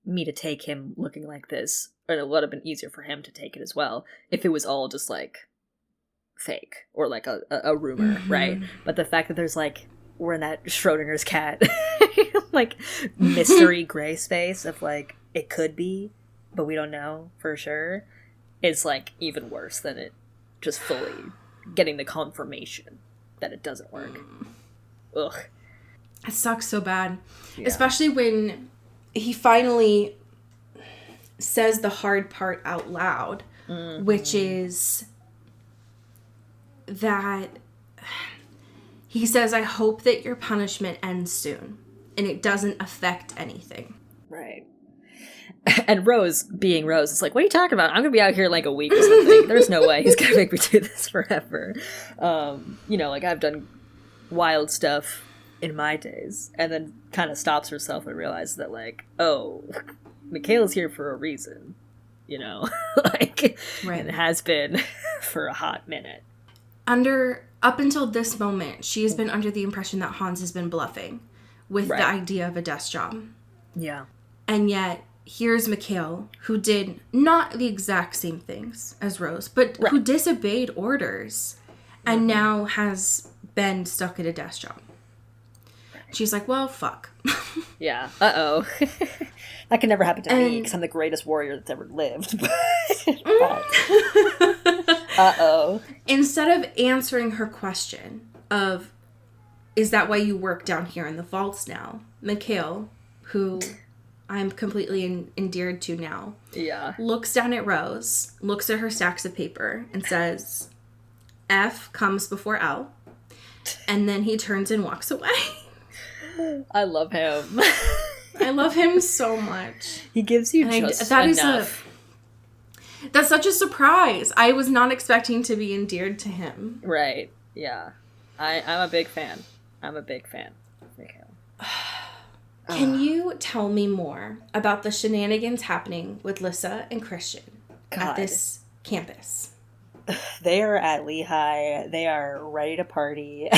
me to take him looking like this, or it would have been easier for him to take it as well, if it was all just, like, fake, or, like, a rumor, right? But the fact that there's, like, we're in that Schrodinger's cat, like, mystery gray space of, like, it could be, but we don't know for sure, is, like, even worse than it just fully getting the confirmation that it doesn't work. Ugh. It sucks so bad. Yeah. Especially when he finally says the hard part out loud, which is that he says, I hope that your punishment ends soon and it doesn't affect anything. Right. And Rose, being Rose, is like, what are you talking about? I'm going to be out here like a week or something. There's no way he's going to make me do this forever. You know, like, I've done wild stuff in my days. And then kind of stops herself and realizes that, like, oh, Mikhail's here for a reason. You know? Like, and it has been for a hot minute. Up until this moment, she has been under the impression that Hans has been bluffing with the idea of a desk job. Yeah. And yet, here's Mikhail, who did not the exact same things as Rose, but who disobeyed orders and now has been stuck at a desk job. She's like, well, fuck. Yeah. Uh-oh. That can never happen to me because I'm the greatest warrior that's ever lived. Uh-oh. Instead of answering her question of, is that why you work down here in the vaults now? Mikhail, who I'm completely endeared to now, looks down at Rose, looks at her stacks of paper, and says, F comes before L. And then he turns and walks away. I love him. I love him so much. He gives you just enough. That's such a surprise. I was not expecting to be endeared to him. Right. Yeah. I'm a big fan. I'm a big fan of Mikhail. Can you tell me more about the shenanigans happening with Lissa and Christian at this campus? They are at Lehigh. They are ready to party.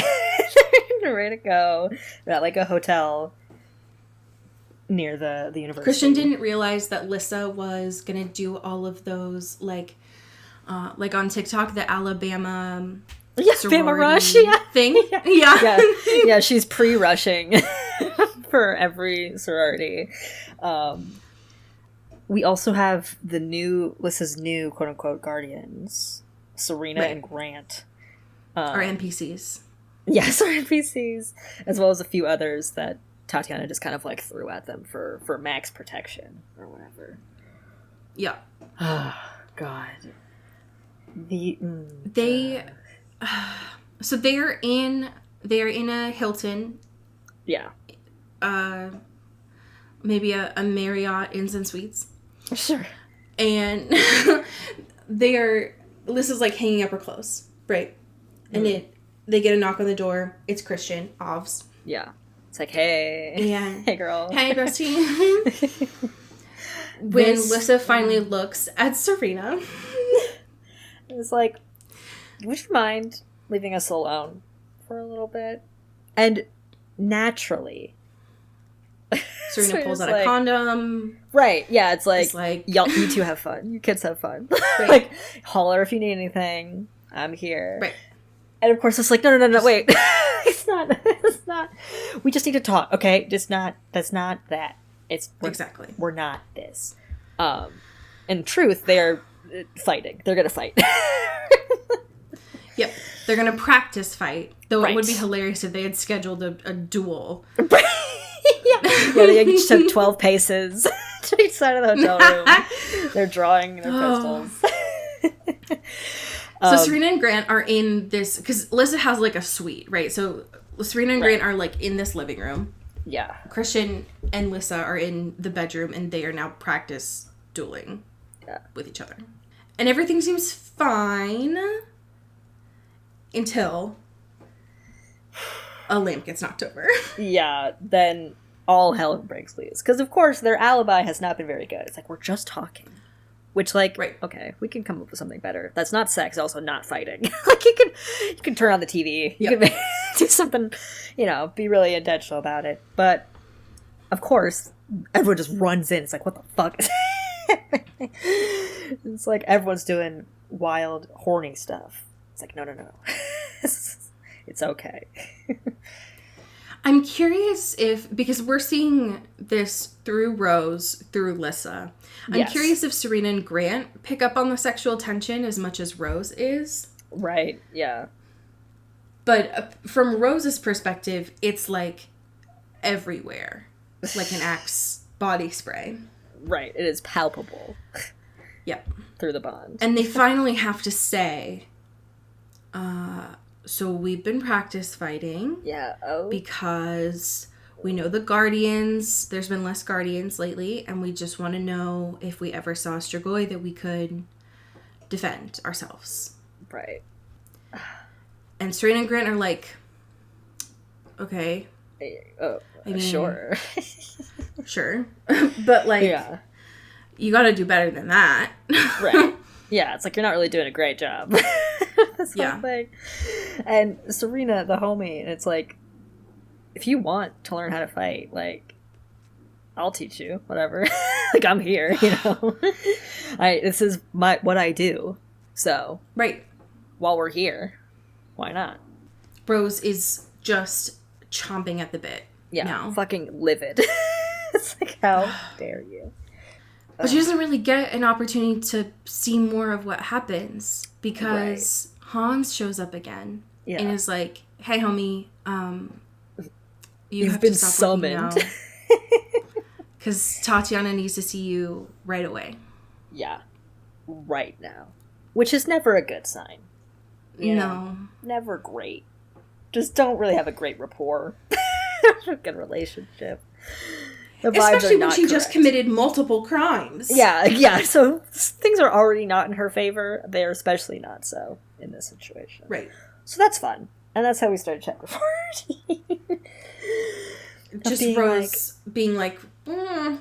They're ready to go. They're at like a hotel near the university. Christian didn't realize that Lissa was going to do all of those, like on TikTok, the Alabama Bama Rush thing. Yeah, she's pre-rushing for every sorority. We also have Lissa's new quote-unquote guardians, Serena and Grant. Our NPCs. Yes, our NPCs. As well as a few others that Tatiana just kind of like threw at them for max protection or whatever. Yeah. Oh, God. So they're in a Hilton. Yeah. Maybe a Marriott Inns and Suites. Sure. And Lissa's like hanging up her clothes, right? And they get a knock on the door. It's Christian, Ovs. Yeah. It's like, hey. Yeah. Hey, girl. Hey, bestie. When Lissa finally looks at Serena. It was like, would you mind leaving us alone for a little bit? And naturally, Serena pulls out a condom. Right, yeah, it's like y'all, you two have fun. You kids have fun. Right. Like, holler if you need anything. I'm here. Right. And of course, it's like, no, wait. It's not. We just need to talk, okay? That's not that. Exactly. We're not this. In truth, they're fighting. They're gonna fight. Yep. They're gonna practice fight. Though it would be hilarious if they had scheduled a duel. Yeah, they each took 12 paces to each side of the hotel room. They're drawing their pistols. So Serena and Grant are in this, because Lissa has like a suite, right? So Serena and Grant are like in this living room. Yeah. Christian and Lissa are in the bedroom, and they are now practice dueling with each other. And everything seems fine until a lamp gets knocked over. Yeah, then all hell breaks loose. Because, of course, their alibi has not been very good. It's like, we're just talking. Which, like, okay, we can come up with something better. That's not sex, also not fighting. Like, you can turn on the TV. You can do something, be really intentional about it. But, of course, everyone just runs in. It's like, what the fuck is It's like everyone's doing wild, horny stuff. It's like, no. It's okay. I'm curious because we're seeing this through Rose, through Lissa. I'm curious if Serena and Grant pick up on the sexual tension as much as Rose is. Right, yeah. But from Rose's perspective, it's like everywhere. Like an Axe body spray. Right, it is palpable. Yep. Through the bond. And they finally have to say, so we've been practice fighting. Yeah, because we know the Guardians, there's been less Guardians lately, and we just want to know if we ever saw Strigoi that we could defend ourselves. Right. And Serena and Grant are like, okay. I mean, sure. Sure. But, like, you gotta do better than that. Right. Yeah, it's like you're not really doing a great job. This whole thing. And Serena, the homie, and it's like, if you want to learn how to fight, like, I'll teach you, whatever. Like, I'm here, this is what I do. So, while we're here, why not? Rose is just chomping at the bit. Yeah, now. Fucking livid. It's like, how dare you? But she doesn't really get an opportunity to see more of what happens because Hans shows up again and is like, "Hey, homie, you've been summoned because Tatiana needs to see you right away." Yeah, right now, which is never a good sign. No, never great. Just don't really have a great rapport, a good relationship. Especially when she just committed multiple crimes. Yeah. So things are already not in her favor. They are especially not so in this situation. Right. So that's fun. And that's how we started chapter 40. Just Rose being like, am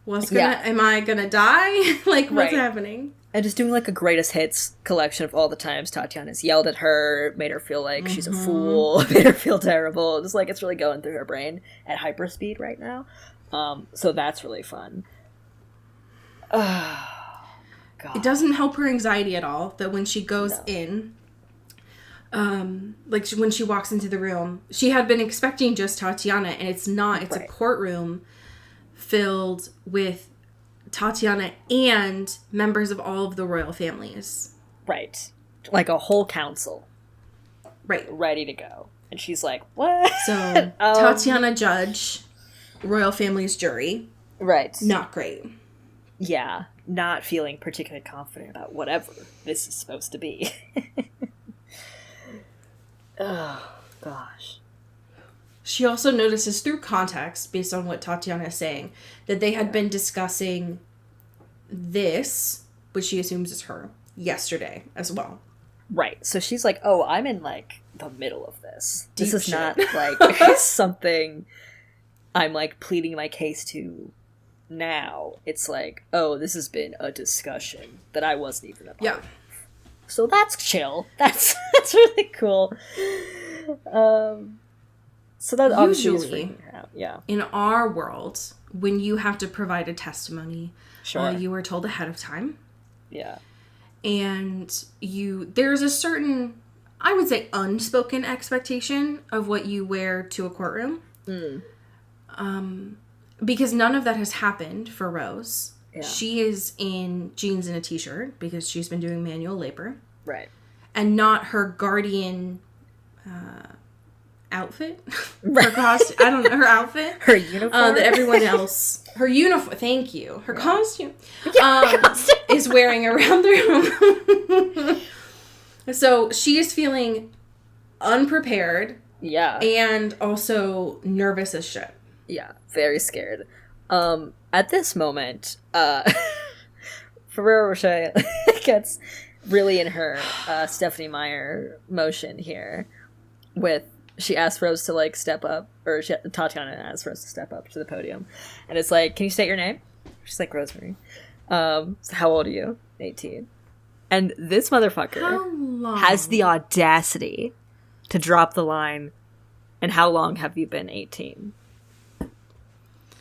I gonna die? Like, what's happening? And just doing like a greatest hits collection of all the times Tatiana's yelled at her, made her feel like she's a fool, made her feel terrible. Just like it's really going through her brain at hyperspeed right now. So that's really fun. Oh, God. It doesn't help her anxiety at all that when she goes in, like when she walks into the room, she had been expecting just Tatiana, and it's not. It's a courtroom filled with Tatiana and members of all of the royal families. Right. Like a whole council. Right. Ready to go. And she's like, what? So, Tatiana judge, royal family's jury. Right. Not great. Yeah. not feeling particularly confident about whatever this is supposed to be. Oh, gosh. She also notices through context, based on what Tatiana is saying, that they had been discussing this, which she assumes is her, yesterday as well. Right. So she's like, oh, I'm in, like, the middle of this. Deep this is shit. not, like, something I'm, like, pleading my case to now. It's like, oh, this has been a discussion that I wasn't even a part of. So that's chill. That's really cool. So that obviously is freaking her out. Yeah. In our world, when you have to provide a testimony, Sure. you are told ahead of time. Yeah. And there's a certain, I would say, unspoken expectation of what you wear to a courtroom. Because none of that has happened for Rose. Yeah. She is in jeans and a t-shirt because she's been doing manual labor. Right. And not her guardian outfit. Right. Her costume. I don't know. Her outfit. Her uniform. That everyone else. Her uniform. Thank you. Her costume. Yeah, is wearing around the room. So she is feeling unprepared. Yeah. And also nervous as shit. Yeah. Very scared. At this moment, Ferrero Rocher gets really in her Stephanie Meyer motion here with, she asks Rose to, like, step up, or Tatiana asks Rose to step up to the podium, and it's like, can you state your name? She's like, Rosemary. So how old are you? 18. And this motherfucker has the audacity to drop the line, and how long have you been 18?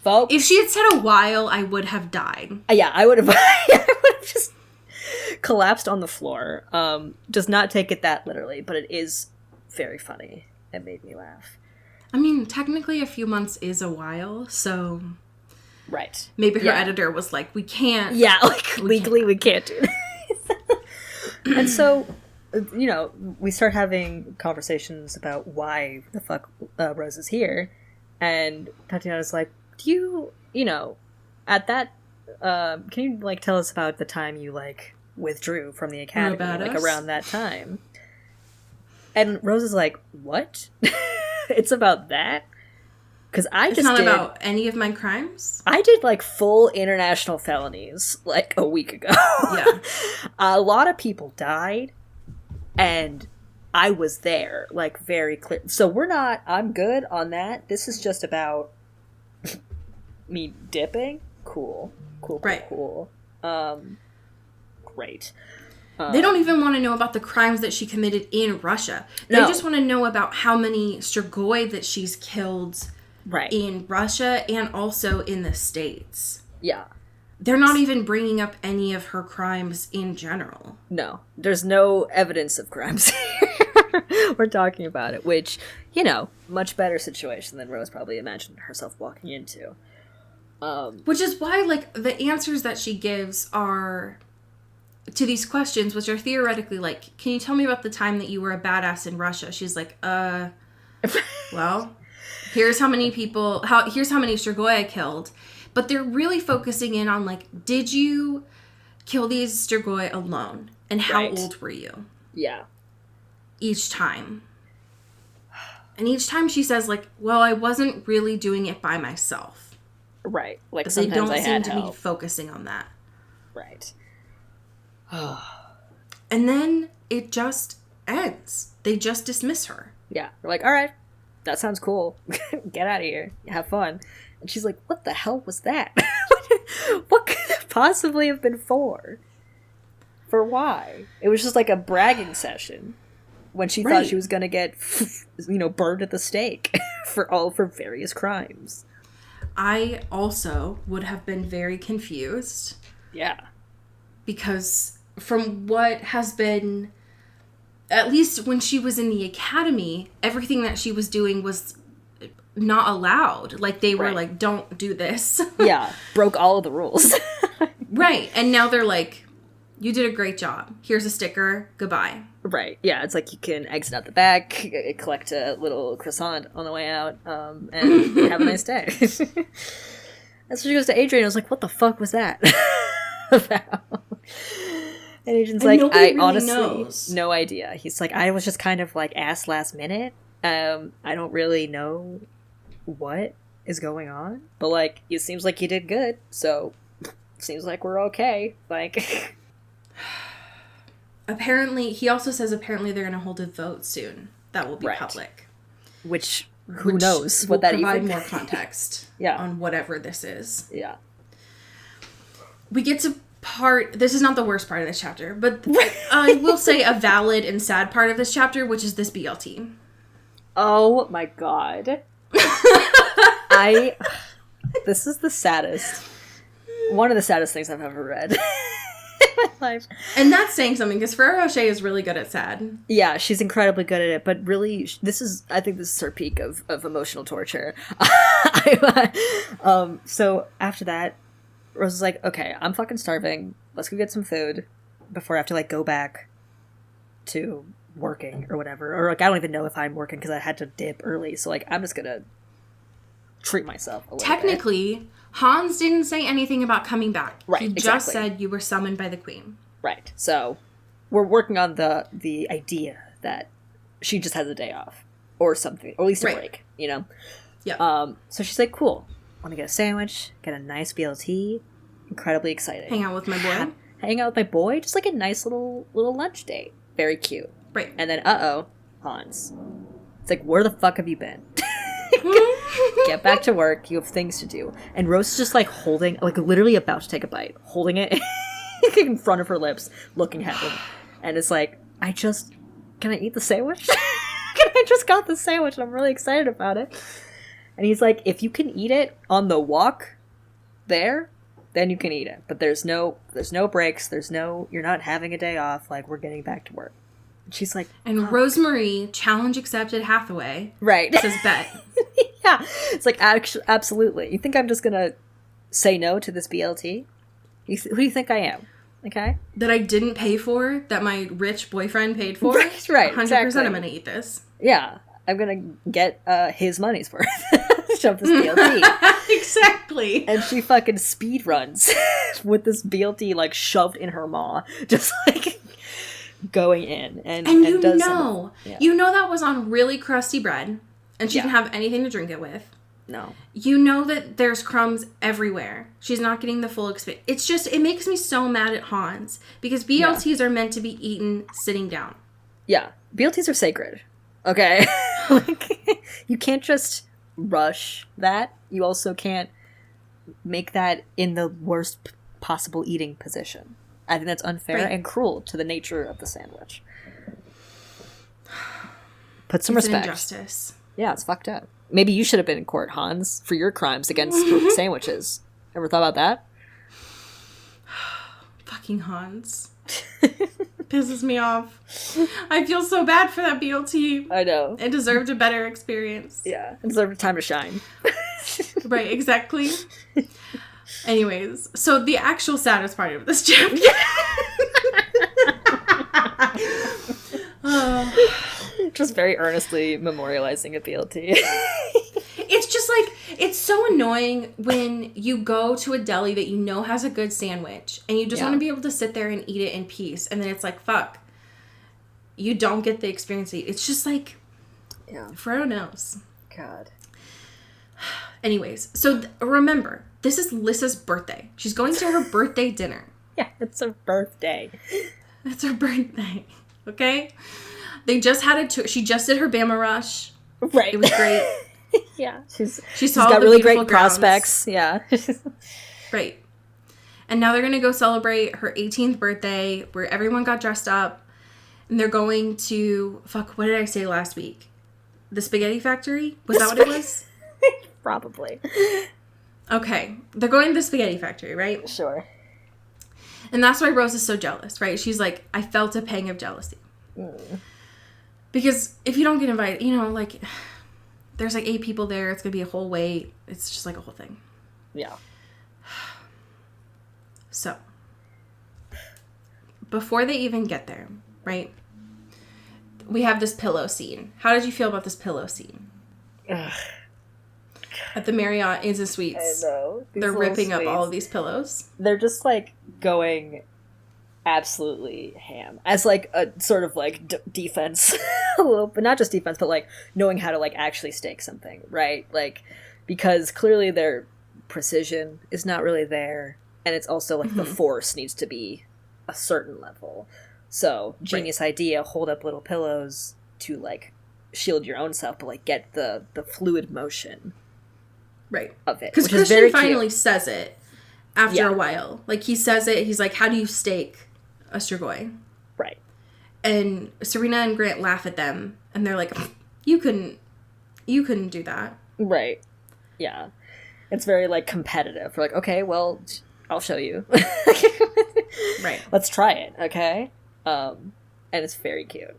Folks? If she had said a while, I would have died. Yeah, I would have just collapsed on the floor. Does not take it that literally, but it is very funny. It made me laugh. I mean, technically a few months is a while, so... Right. Maybe her editor was like, we can't... Yeah, like, legally we can't do that. And so, you know, we start having conversations about why the fuck Rose is here, and Tatiana's like, do you know, at that, can you, like, tell us about the time you, like, withdrew from the academy, like, around that time? And Rose is like, what? It's about that? Because it's not about any of my crimes? I did, like, full international felonies, like, a week ago. Yeah. A lot of people died, and I was there, like, very clear. So I'm good on that. This is just about me dipping. Cool. Right. Great. They don't even want to know about the crimes that she committed in Russia. They just want to know about how many Strigoi that she's killed in Russia and also in the States. Yeah. They're not even bringing up any of her crimes in general. No. There's no evidence of crimes here. We're talking about it, which, you know, much better situation than Rose probably imagined herself walking into. Which is why, like, the answers that she gives are... to these questions, which are theoretically like, can you tell me about the time that you were a badass in Russia? She's like, well, here's how many Strigoi I killed. But they're really focusing in on, like, did you kill these Strigoi alone? And how old were you? Yeah. Each time. And each time she says, like, well, I wasn't really doing it by myself. Right. Like, but sometimes they don't seem to help. be focusing on that. Right. And then it just ends. They just dismiss her. Yeah. They're like, all right, that sounds cool. Get out of here. Have fun. And she's like, what the hell was that? What could it possibly have been for? For why? It was just like a bragging session when she thought she was going to get, burned at the stake for various crimes. I also would have been very confused. Yeah. Because from what has been, at least when she was in the academy, everything that she was doing was not allowed. Like, they were like, don't do this. Yeah. Broke all of the rules. Right. And now they're like, you did a great job. Here's a sticker. Goodbye. Right. Yeah. It's like you can exit out the back, collect a little croissant on the way out, and have a nice day. And so she goes to Adrian and I was like, what the fuck was that? about. And Agent's And like, nobody I really honestly, knows. no idea. He's like, I was just kind of like asked last minute. I don't really know what is going on, but like, it seems like you did good, so seems like we're okay. Like, apparently, he also says apparently they're going to hold a vote soon that will be Right. public. which who Which knows will what that provide even more context Yeah. on whatever this is. Yeah. We get to this is not the worst part of this chapter, but I will say a valid and sad part of this chapter, which is this BLT. Oh my god. This is the saddest. One of the saddest things I've ever read in my life. And that's saying something, because Ferrero Rocher is really good at sad. Yeah, she's incredibly good at it, but really, I think this is her peak of emotional torture. So after that, Rose is like, okay, I'm fucking starving. Let's go get some food before I have to, like, go back to working or whatever. Or, like, I don't even know if I'm working because I had to dip early. So, like, I'm just gonna treat myself a little Technically, Hans didn't say anything about coming back. Right, He just said you were summoned by the queen. Right. So we're working on the idea that she just has a day off or something, or at least a break, you know? Yeah. So she's like, cool. Want to get a sandwich, get a nice BLT. Incredibly exciting. Hang out with my boy. Hang out with my boy. Just like a nice little lunch date. Very cute. Right. And then, Hans. It's like, where the fuck have you been? Get back to work. You have things to do. And Rose is just like holding, like literally about to take a bite, holding it in front of her lips, looking at him. And it's like, can I eat the sandwich? I just got the sandwich and I'm really excited about it. And he's like, if you can eat it on the walk there, then you can eat it. But there's no breaks. You're not having a day off. Like, we're getting back to work. And she's like, and Rosemary, challenge accepted Hathaway. Right. Says bet. Yeah. It's like, absolutely. You think I'm just going to say no to this BLT? Who do you think I am? Okay. That I didn't pay for, that my rich boyfriend paid for. Right, 100% exactly. I'm going to eat this. Yeah. I'm going to get his money's worth. Shove this BLT. Exactly. And she fucking speed runs with this BLT like shoved in her maw. Just like going in. And you does know. Yeah. You know that was on really crusty bread. And she didn't have anything to drink it with. No. You know that there's crumbs everywhere. She's not getting the full experience. It's just, it makes me so mad at Hans. Because BLTs are meant to be eaten sitting down. Yeah. BLTs are sacred. Okay? Like, you can't just rush that. You also can't make that in the worst possible eating position. I think that's unfair and cruel to the nature of the sandwich. Put some respect. An injustice. Yeah, it's fucked up. Maybe you should have been in court, Hans, for your crimes against sandwiches. Ever thought about that? Fucking Hans. Pisses me off. I feel so bad for that BLT. I know. It deserved a better experience. Yeah, it deserved time to shine. Right, exactly. Anyways, so the actual saddest part of this chapter. Just very earnestly memorializing a BLT. It's just like, it's so annoying when you go to a deli that you know has a good sandwich and you just want to be able to sit there and eat it in peace. And then it's like, fuck, you don't get the experience. It's just like, Frodo knows. God. Anyways, so remember, this is Lissa's birthday. She's going to her birthday dinner. Yeah, it's her birthday. It's her birthday. Okay? They just had a tour. She just did her Bama Rush. Right. It was great. Yeah. She's saw got the really beautiful great prospects. Yeah. Right. And now they're going to go celebrate her 18th birthday where everyone got dressed up. And they're going to, what did I say last week? The Spaghetti Factory? Was that what it was? Probably. Okay. They're going to the Spaghetti Factory, right? Sure. And that's why Rose is so jealous, right? She's like, I felt a pang of jealousy. Because if you don't get invited, you know, like, there's like 8 people there. It's going to be a whole wait. It's just like a whole thing. Yeah. So, before they even get there, right? We have this pillow scene. How did you feel about this pillow scene? Ugh. At the Marriott Inns and I Suites. know. They're ripping up all of these pillows. They're just, like, going absolutely ham. As, like, a sort of, like, defense. A little, but not just defense, but, like, knowing how to, like, actually stake something, right? Like, because clearly their precision is not really there. And it's also, like, the force needs to be a certain level. So, genius idea, hold up little pillows to, like, shield your own self, but, like, get the fluid motion of it. Because Christian finally says it after a while. Like, he says it, he's like, how do you stake a Strigoi? Right. And Serena and Grant laugh at them, and they're like, you couldn't do that. Right. Yeah. It's very, like, competitive. We're like, okay, well, I'll show you. Right. Let's try it, okay? And it's very cute.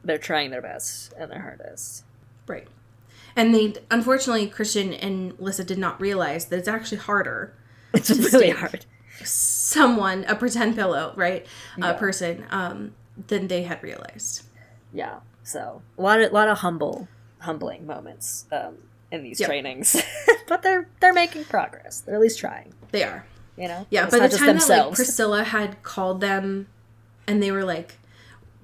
They're trying their best and their hardest. Right. And unfortunately, Christian and Lissa did not realize that it's actually harder. It's really hard. Someone, a pretend pillow, right? A person, than they had realized. Yeah. So, a lot of humbling moments in these trainings. But they're making progress. They're at least trying. They are. You know? Yeah, by the time that, like, Priscilla had called them and they were like,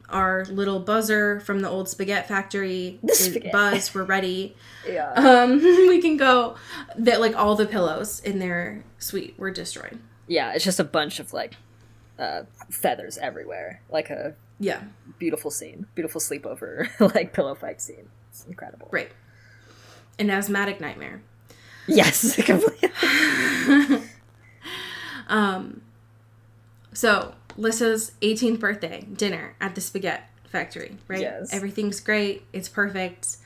our little buzzer from the old spaghetti factory is buzzed, we're ready. Yeah. We can go. That, like, all the pillows in their suite were destroyed. Yeah, it's just a bunch of, like, feathers everywhere. Like a beautiful scene. Beautiful sleepover, like, pillow fight scene. It's incredible. Right. An asthmatic nightmare. Yes, completely. So, Lissa's 18th birthday dinner at the spaghetti factory, right? Yes. Everything's great. It's perfect.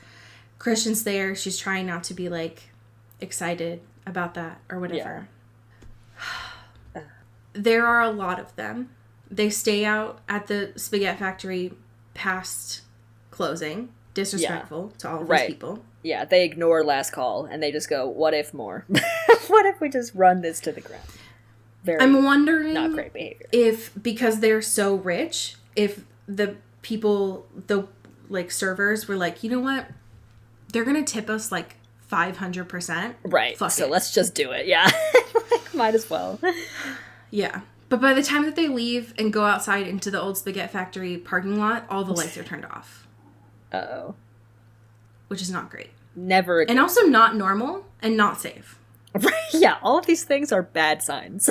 Christian's there. She's trying not to be, like, excited about that or whatever. Yeah. There are a lot of them. They stay out at the spaghetti factory past closing. Disrespectful to all of these people. Yeah, they ignore last call and they just go, what if more? What if we just run this to the ground? I'm wondering not great behavior. If, because they're so rich, if the people, the, like, servers were like, you know what? They're going to tip us, like, 500%. Right. Fuck so it. Let's just do it. Yeah. Might as well. Yeah. But by the time that they leave and go outside into the old spaghetti factory parking lot, all the lights are turned off. Uh-oh. Which is not great. Never again. And also not normal and not safe. Right, yeah, all of these things are bad signs.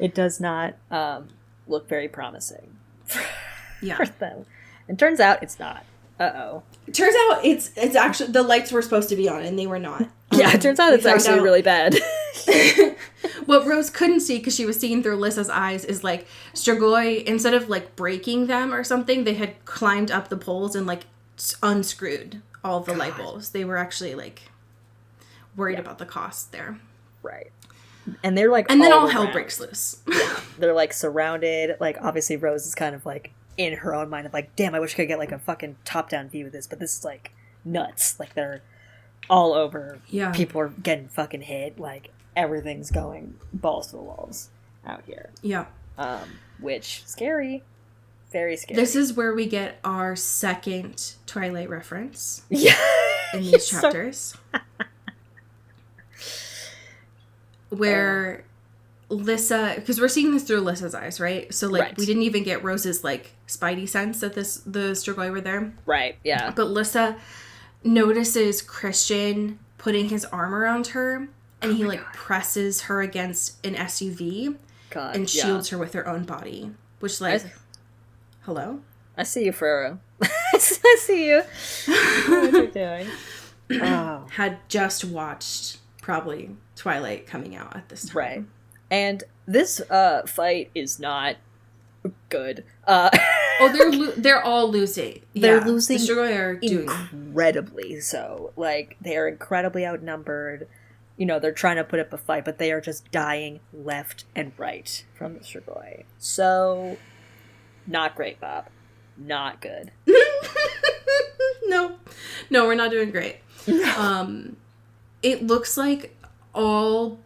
It does not look very promising for them. And turns out it's not. Uh-oh. It turns out it's actually, the lights were supposed to be on and they were not. Yeah, it turns out it's actually really bad. What Rose couldn't see, because she was seeing through Lissa's eyes, is, like, Strigoi, instead of, like, breaking them or something, they had climbed up the poles and, like, unscrewed all the light bulbs. They were actually, like, worried about the cost there. Right. And they're, like, and then all hell breaks loose. Yeah. They're, like, surrounded. Like, obviously Rose is kind of, like, in her own mind of, like, damn, I wish I could get, like, a fucking top-down view of this, but this is, like, nuts. Like, they're all over. Yeah. People are getting fucking hit. Like, everything's going balls to the walls out here. Yeah. Which, scary. Very scary. This is where we get our second Twilight reference. Yeah. In these chapters. Where Lissa, because we're seeing this through Lissa's eyes, right? So, like, we didn't even get Rose's, like, spidey sense that the Strigoi were there. Right, yeah. But Lissa notices Christian putting his arm around her, and he, like, presses her against an SUV and shields her with her own body. Which, like, hello? I see you, Ferro. I see you. What you're doing. Oh. Had just watched, probably, Twilight coming out at this time. Right. And this fight is not good. They're all losing. They're losing the Strigoi are doing incredibly so. Like, they are incredibly outnumbered. You know, they're trying to put up a fight, but they are just dying left and right from the Strigoi. So, not great, Bob. Not good. No, we're not doing great. It looks like all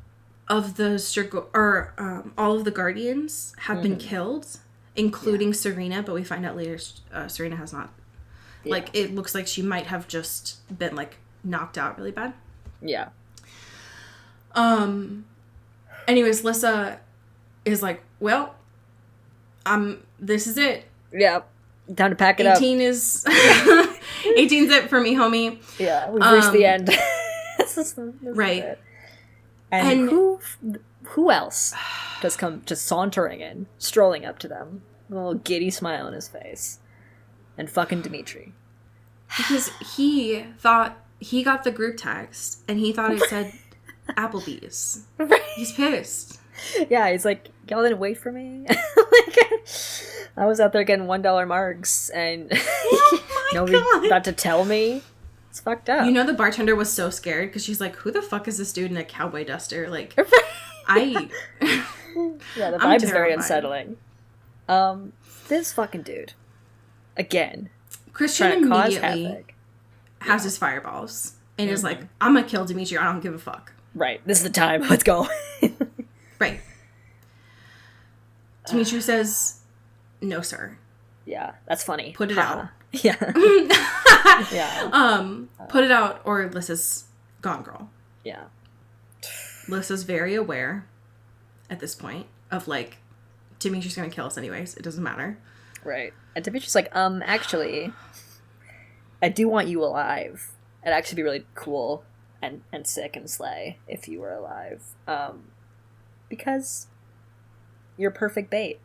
of the Strigoi, or all of the Guardians have been killed, including Serena, but we find out later Serena has not. Yeah. Like, it looks like she might have just been, like, knocked out really bad. Yeah. Anyways, Lissa is like, well, this is it. Yeah. Time to pack it 18 up. is 18's it for me, homie. Yeah, we've reached the end. Right. It. And who else does come just sauntering in, strolling up to them, a little giddy smile on his face, and fucking Dimitri. Because he thought he got the group text and he thought it said Applebee's. Right. He's pissed. Yeah, he's like, y'all didn't wait for me? I was out there getting $1 marks and nobody's about to tell me. It's fucked up. You know, the bartender was so scared because she's like, who the fuck is this dude in a cowboy duster? Like, yeah, the vibe is very unsettling. This fucking dude, again, Christian trying to cause immediately havoc. has his fireballs and is like, I'm gonna kill Dimitri. I don't give a fuck. Right, this is the time. Let's go. Right. Dimitri says, no, sir. Yeah, that's funny. Put it out. Yeah. Yeah. Put it out or Lissa's gone, girl. Yeah. Lissa's very aware at this point of like, Dimitri's gonna kill us anyways. It doesn't matter. Right. And Dimitri's like, actually, I do want you alive. It'd actually be really cool and sick and slay if you were alive. Because you're perfect bait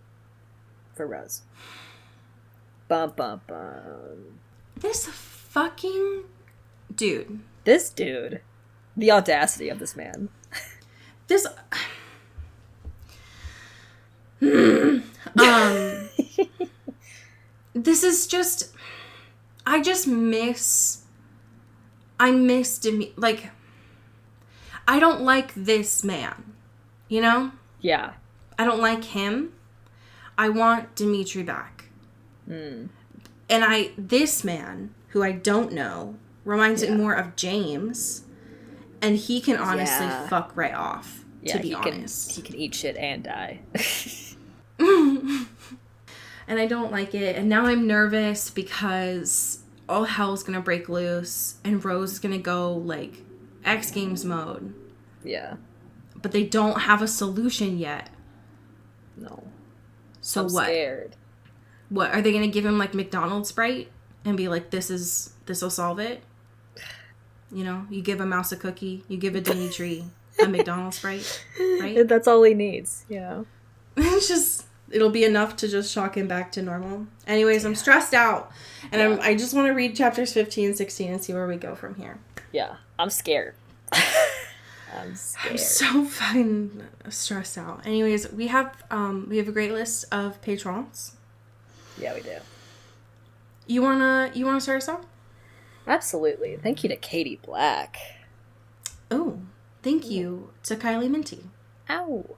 for Rose. Bum, bum, bum. This fucking dude. This dude. The audacity of this man. This... this is just... I miss Demi... Like, I don't like this man. You know? Yeah. I don't like him. I want Dimitri back. And this man, who I don't know, reminds me more of James. And he can honestly fuck right off, to be honest. He can eat shit and die. And I don't like it. And now I'm nervous because all hell's gonna break loose. And Rose is gonna go, like, X Games mode. Yeah. But they don't have a solution yet. No. So I'm what? Scared. What, are they gonna give him, like, McDonald's Sprite? And be like, this'll solve it? You know, you give a mouse a cookie, you give a Dimitri a McDonald's Sprite, right? That's all he needs, you know? It's just, it'll be enough to just shock him back to normal. Anyways, I'm stressed out. And I just want to read chapters 15 and 16 and see where we go from here. Yeah, I'm scared. I'm so fucking stressed out. Anyways, we have a great list of patrons. Yeah, we do. You wanna start us off? Absolutely. Thank you to Katie Black. Oh, thank you to Kylie Minty. Ow.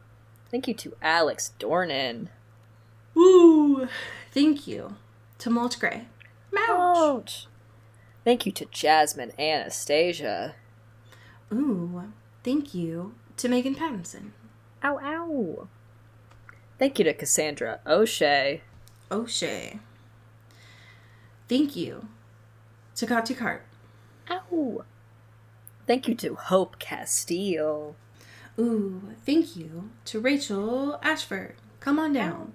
Thank you to Alex Dornan. Ooh. Thank you to Mulch Gray. Ouch. Thank you to Jasmine Anastasia. Ooh. Thank you to Megan Pattinson. Ow, ow. Thank you to Cassandra O'Shea. O'Shea. Thank you to Kati Cart. Ow. Thank you to Hope Castile. Ooh, thank you to Rachel Ashford. Come on down.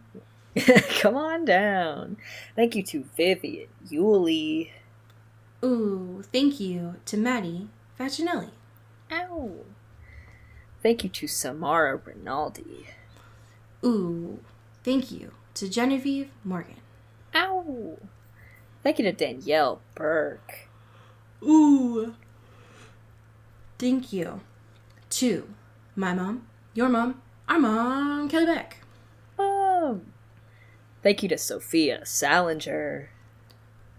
Come on down. Thank you to Vivian Yulee. Ooh, thank you to Maddie Facinelli. Ow. Thank you to Samara Rinaldi. Ooh, thank you to Genevieve Morgan. Ow. Thank you to Danielle Burke. Ooh. Thank you to my mom, your mom, our mom, Kelly Beck. Thank you to Sophia Salinger.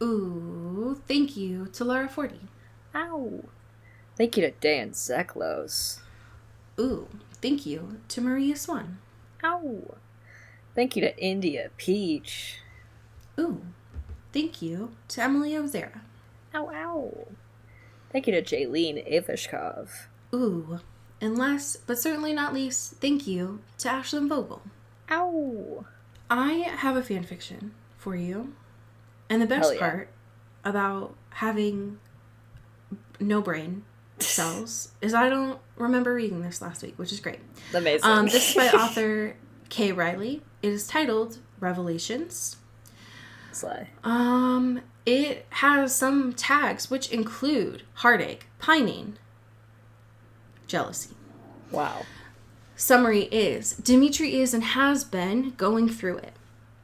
Ooh, thank you to Laura Forty. Ow. Thank you to Dan Zeklos. Ooh, thank you to Maria Swan. Ow. Thank you to India Peach. Ooh, thank you to Emily Ozera. Ow, ow. Thank you to Jaylene Ivashkov. Ooh, and last but certainly not least, thank you to Ashlyn Vogel. Ow. I have a fan fiction for you. And the best part about having no brain cells is I don't remember reading this last week, which is great. Amazing. This is by author Kay Riley. It is titled Revelations. Slay. It has some tags which include heartache, pining, jealousy. Wow. Summary is, Dimitri is and has been going through it.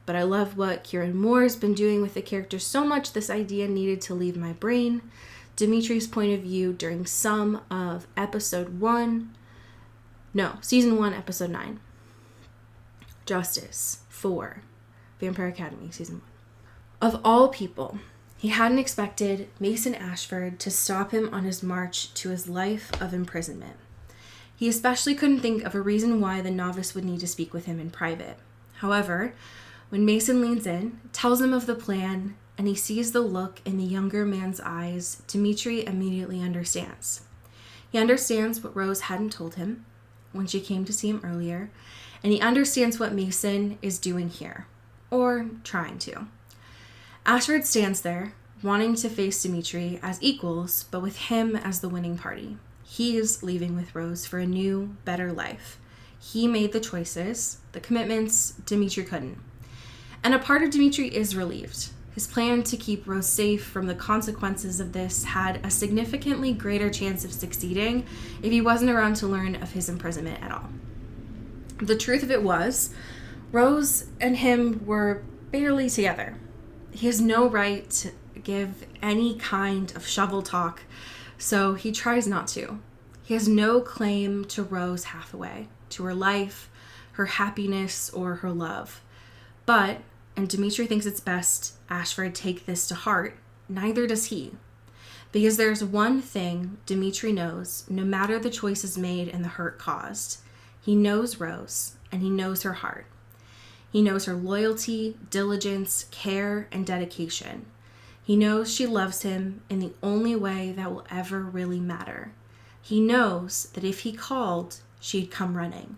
But I love what Kieran Moore has been doing with the character so much this idea needed to leave my brain. Dimitri's point of view during some of season 1, episode 9. Justice 4, Vampire Academy, season 1. Of all people, he hadn't expected Mason Ashford to stop him on his march to his life of imprisonment. He especially couldn't think of a reason why the novice would need to speak with him in private. However, when Mason leans in, tells him of the plan, and he sees the look in the younger man's eyes, Dimitri immediately understands. He understands what Rose hadn't told him when she came to see him earlier, and he understands what Mason is doing here, or trying to. Ashford stands there, wanting to face Dimitri as equals, but with him as the winning party. He is leaving with Rose for a new, better life. He made the choices, the commitments Dimitri couldn't. And a part of Dimitri is relieved. His plan to keep Rose safe from the consequences of this had a significantly greater chance of succeeding if he wasn't around to learn of his imprisonment at all. The truth of it was, Rose and him were barely together. He has no right to give any kind of shovel talk, so he tries not to. He has no claim to Rose Hathaway, to her life, her happiness, or her love. But, and Dimitri thinks it's best Ashford take this to heart, neither does he. Because there's one thing Dimitri knows, no matter the choices made and the hurt caused. He knows Rose, and he knows her heart. He knows her loyalty, diligence, care, and dedication. He knows she loves him in the only way that will ever really matter. He knows that if he called, she'd come running.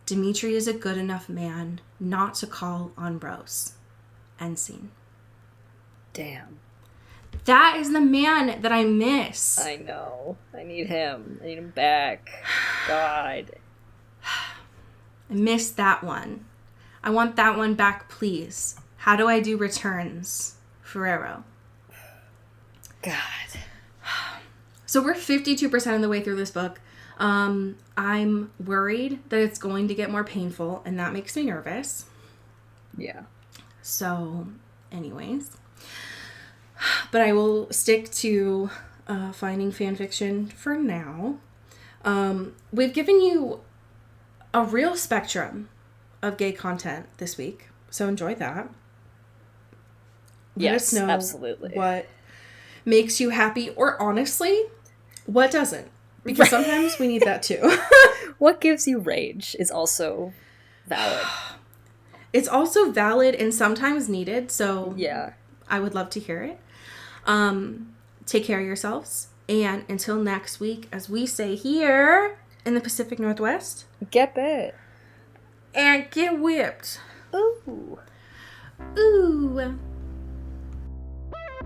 Dimitri is a good enough man not to call on Rose. End scene. Damn. That is the man that I miss. I know. I need him. I need him back. God. I miss that one. I want that one back, please. How do I do returns? Ferrero. God. So we're 52% of the way through this book. I'm worried that it's going to get more painful, and that makes me nervous. Yeah. So, anyways. But I will stick to finding fan fiction for now. We've given you a real spectrum of gay content this week, so enjoy that. Let us know absolutely. What makes you happy, or honestly, what doesn't. Because sometimes we need that too. What gives you rage is also valid. It's also valid and sometimes needed, so yeah, I would love to hear it. Take care of yourselves, and until next week, as we say here in the Pacific Northwest, get bit. And get whipped. Ooh. Ooh.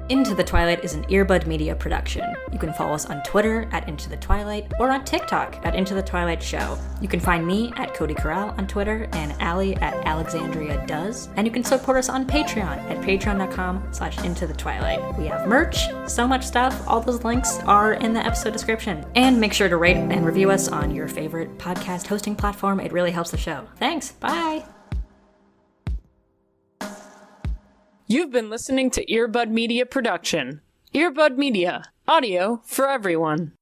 Into the Twilight is an Earbud Media production. You can follow us on Twitter at Into the Twilight or on TikTok at Into the Twilight Show. You can find me at Cody Corral on Twitter and Allie at Alexandria Does. And you can support us on Patreon at patreon.com/Into the Twilight. We have merch, so much stuff. All those links are in the episode description. And make sure to rate and review us on your favorite podcast hosting platform. It really helps the show. Thanks. Bye. You've been listening to Earbud Media Production. Earbud Media, audio for everyone.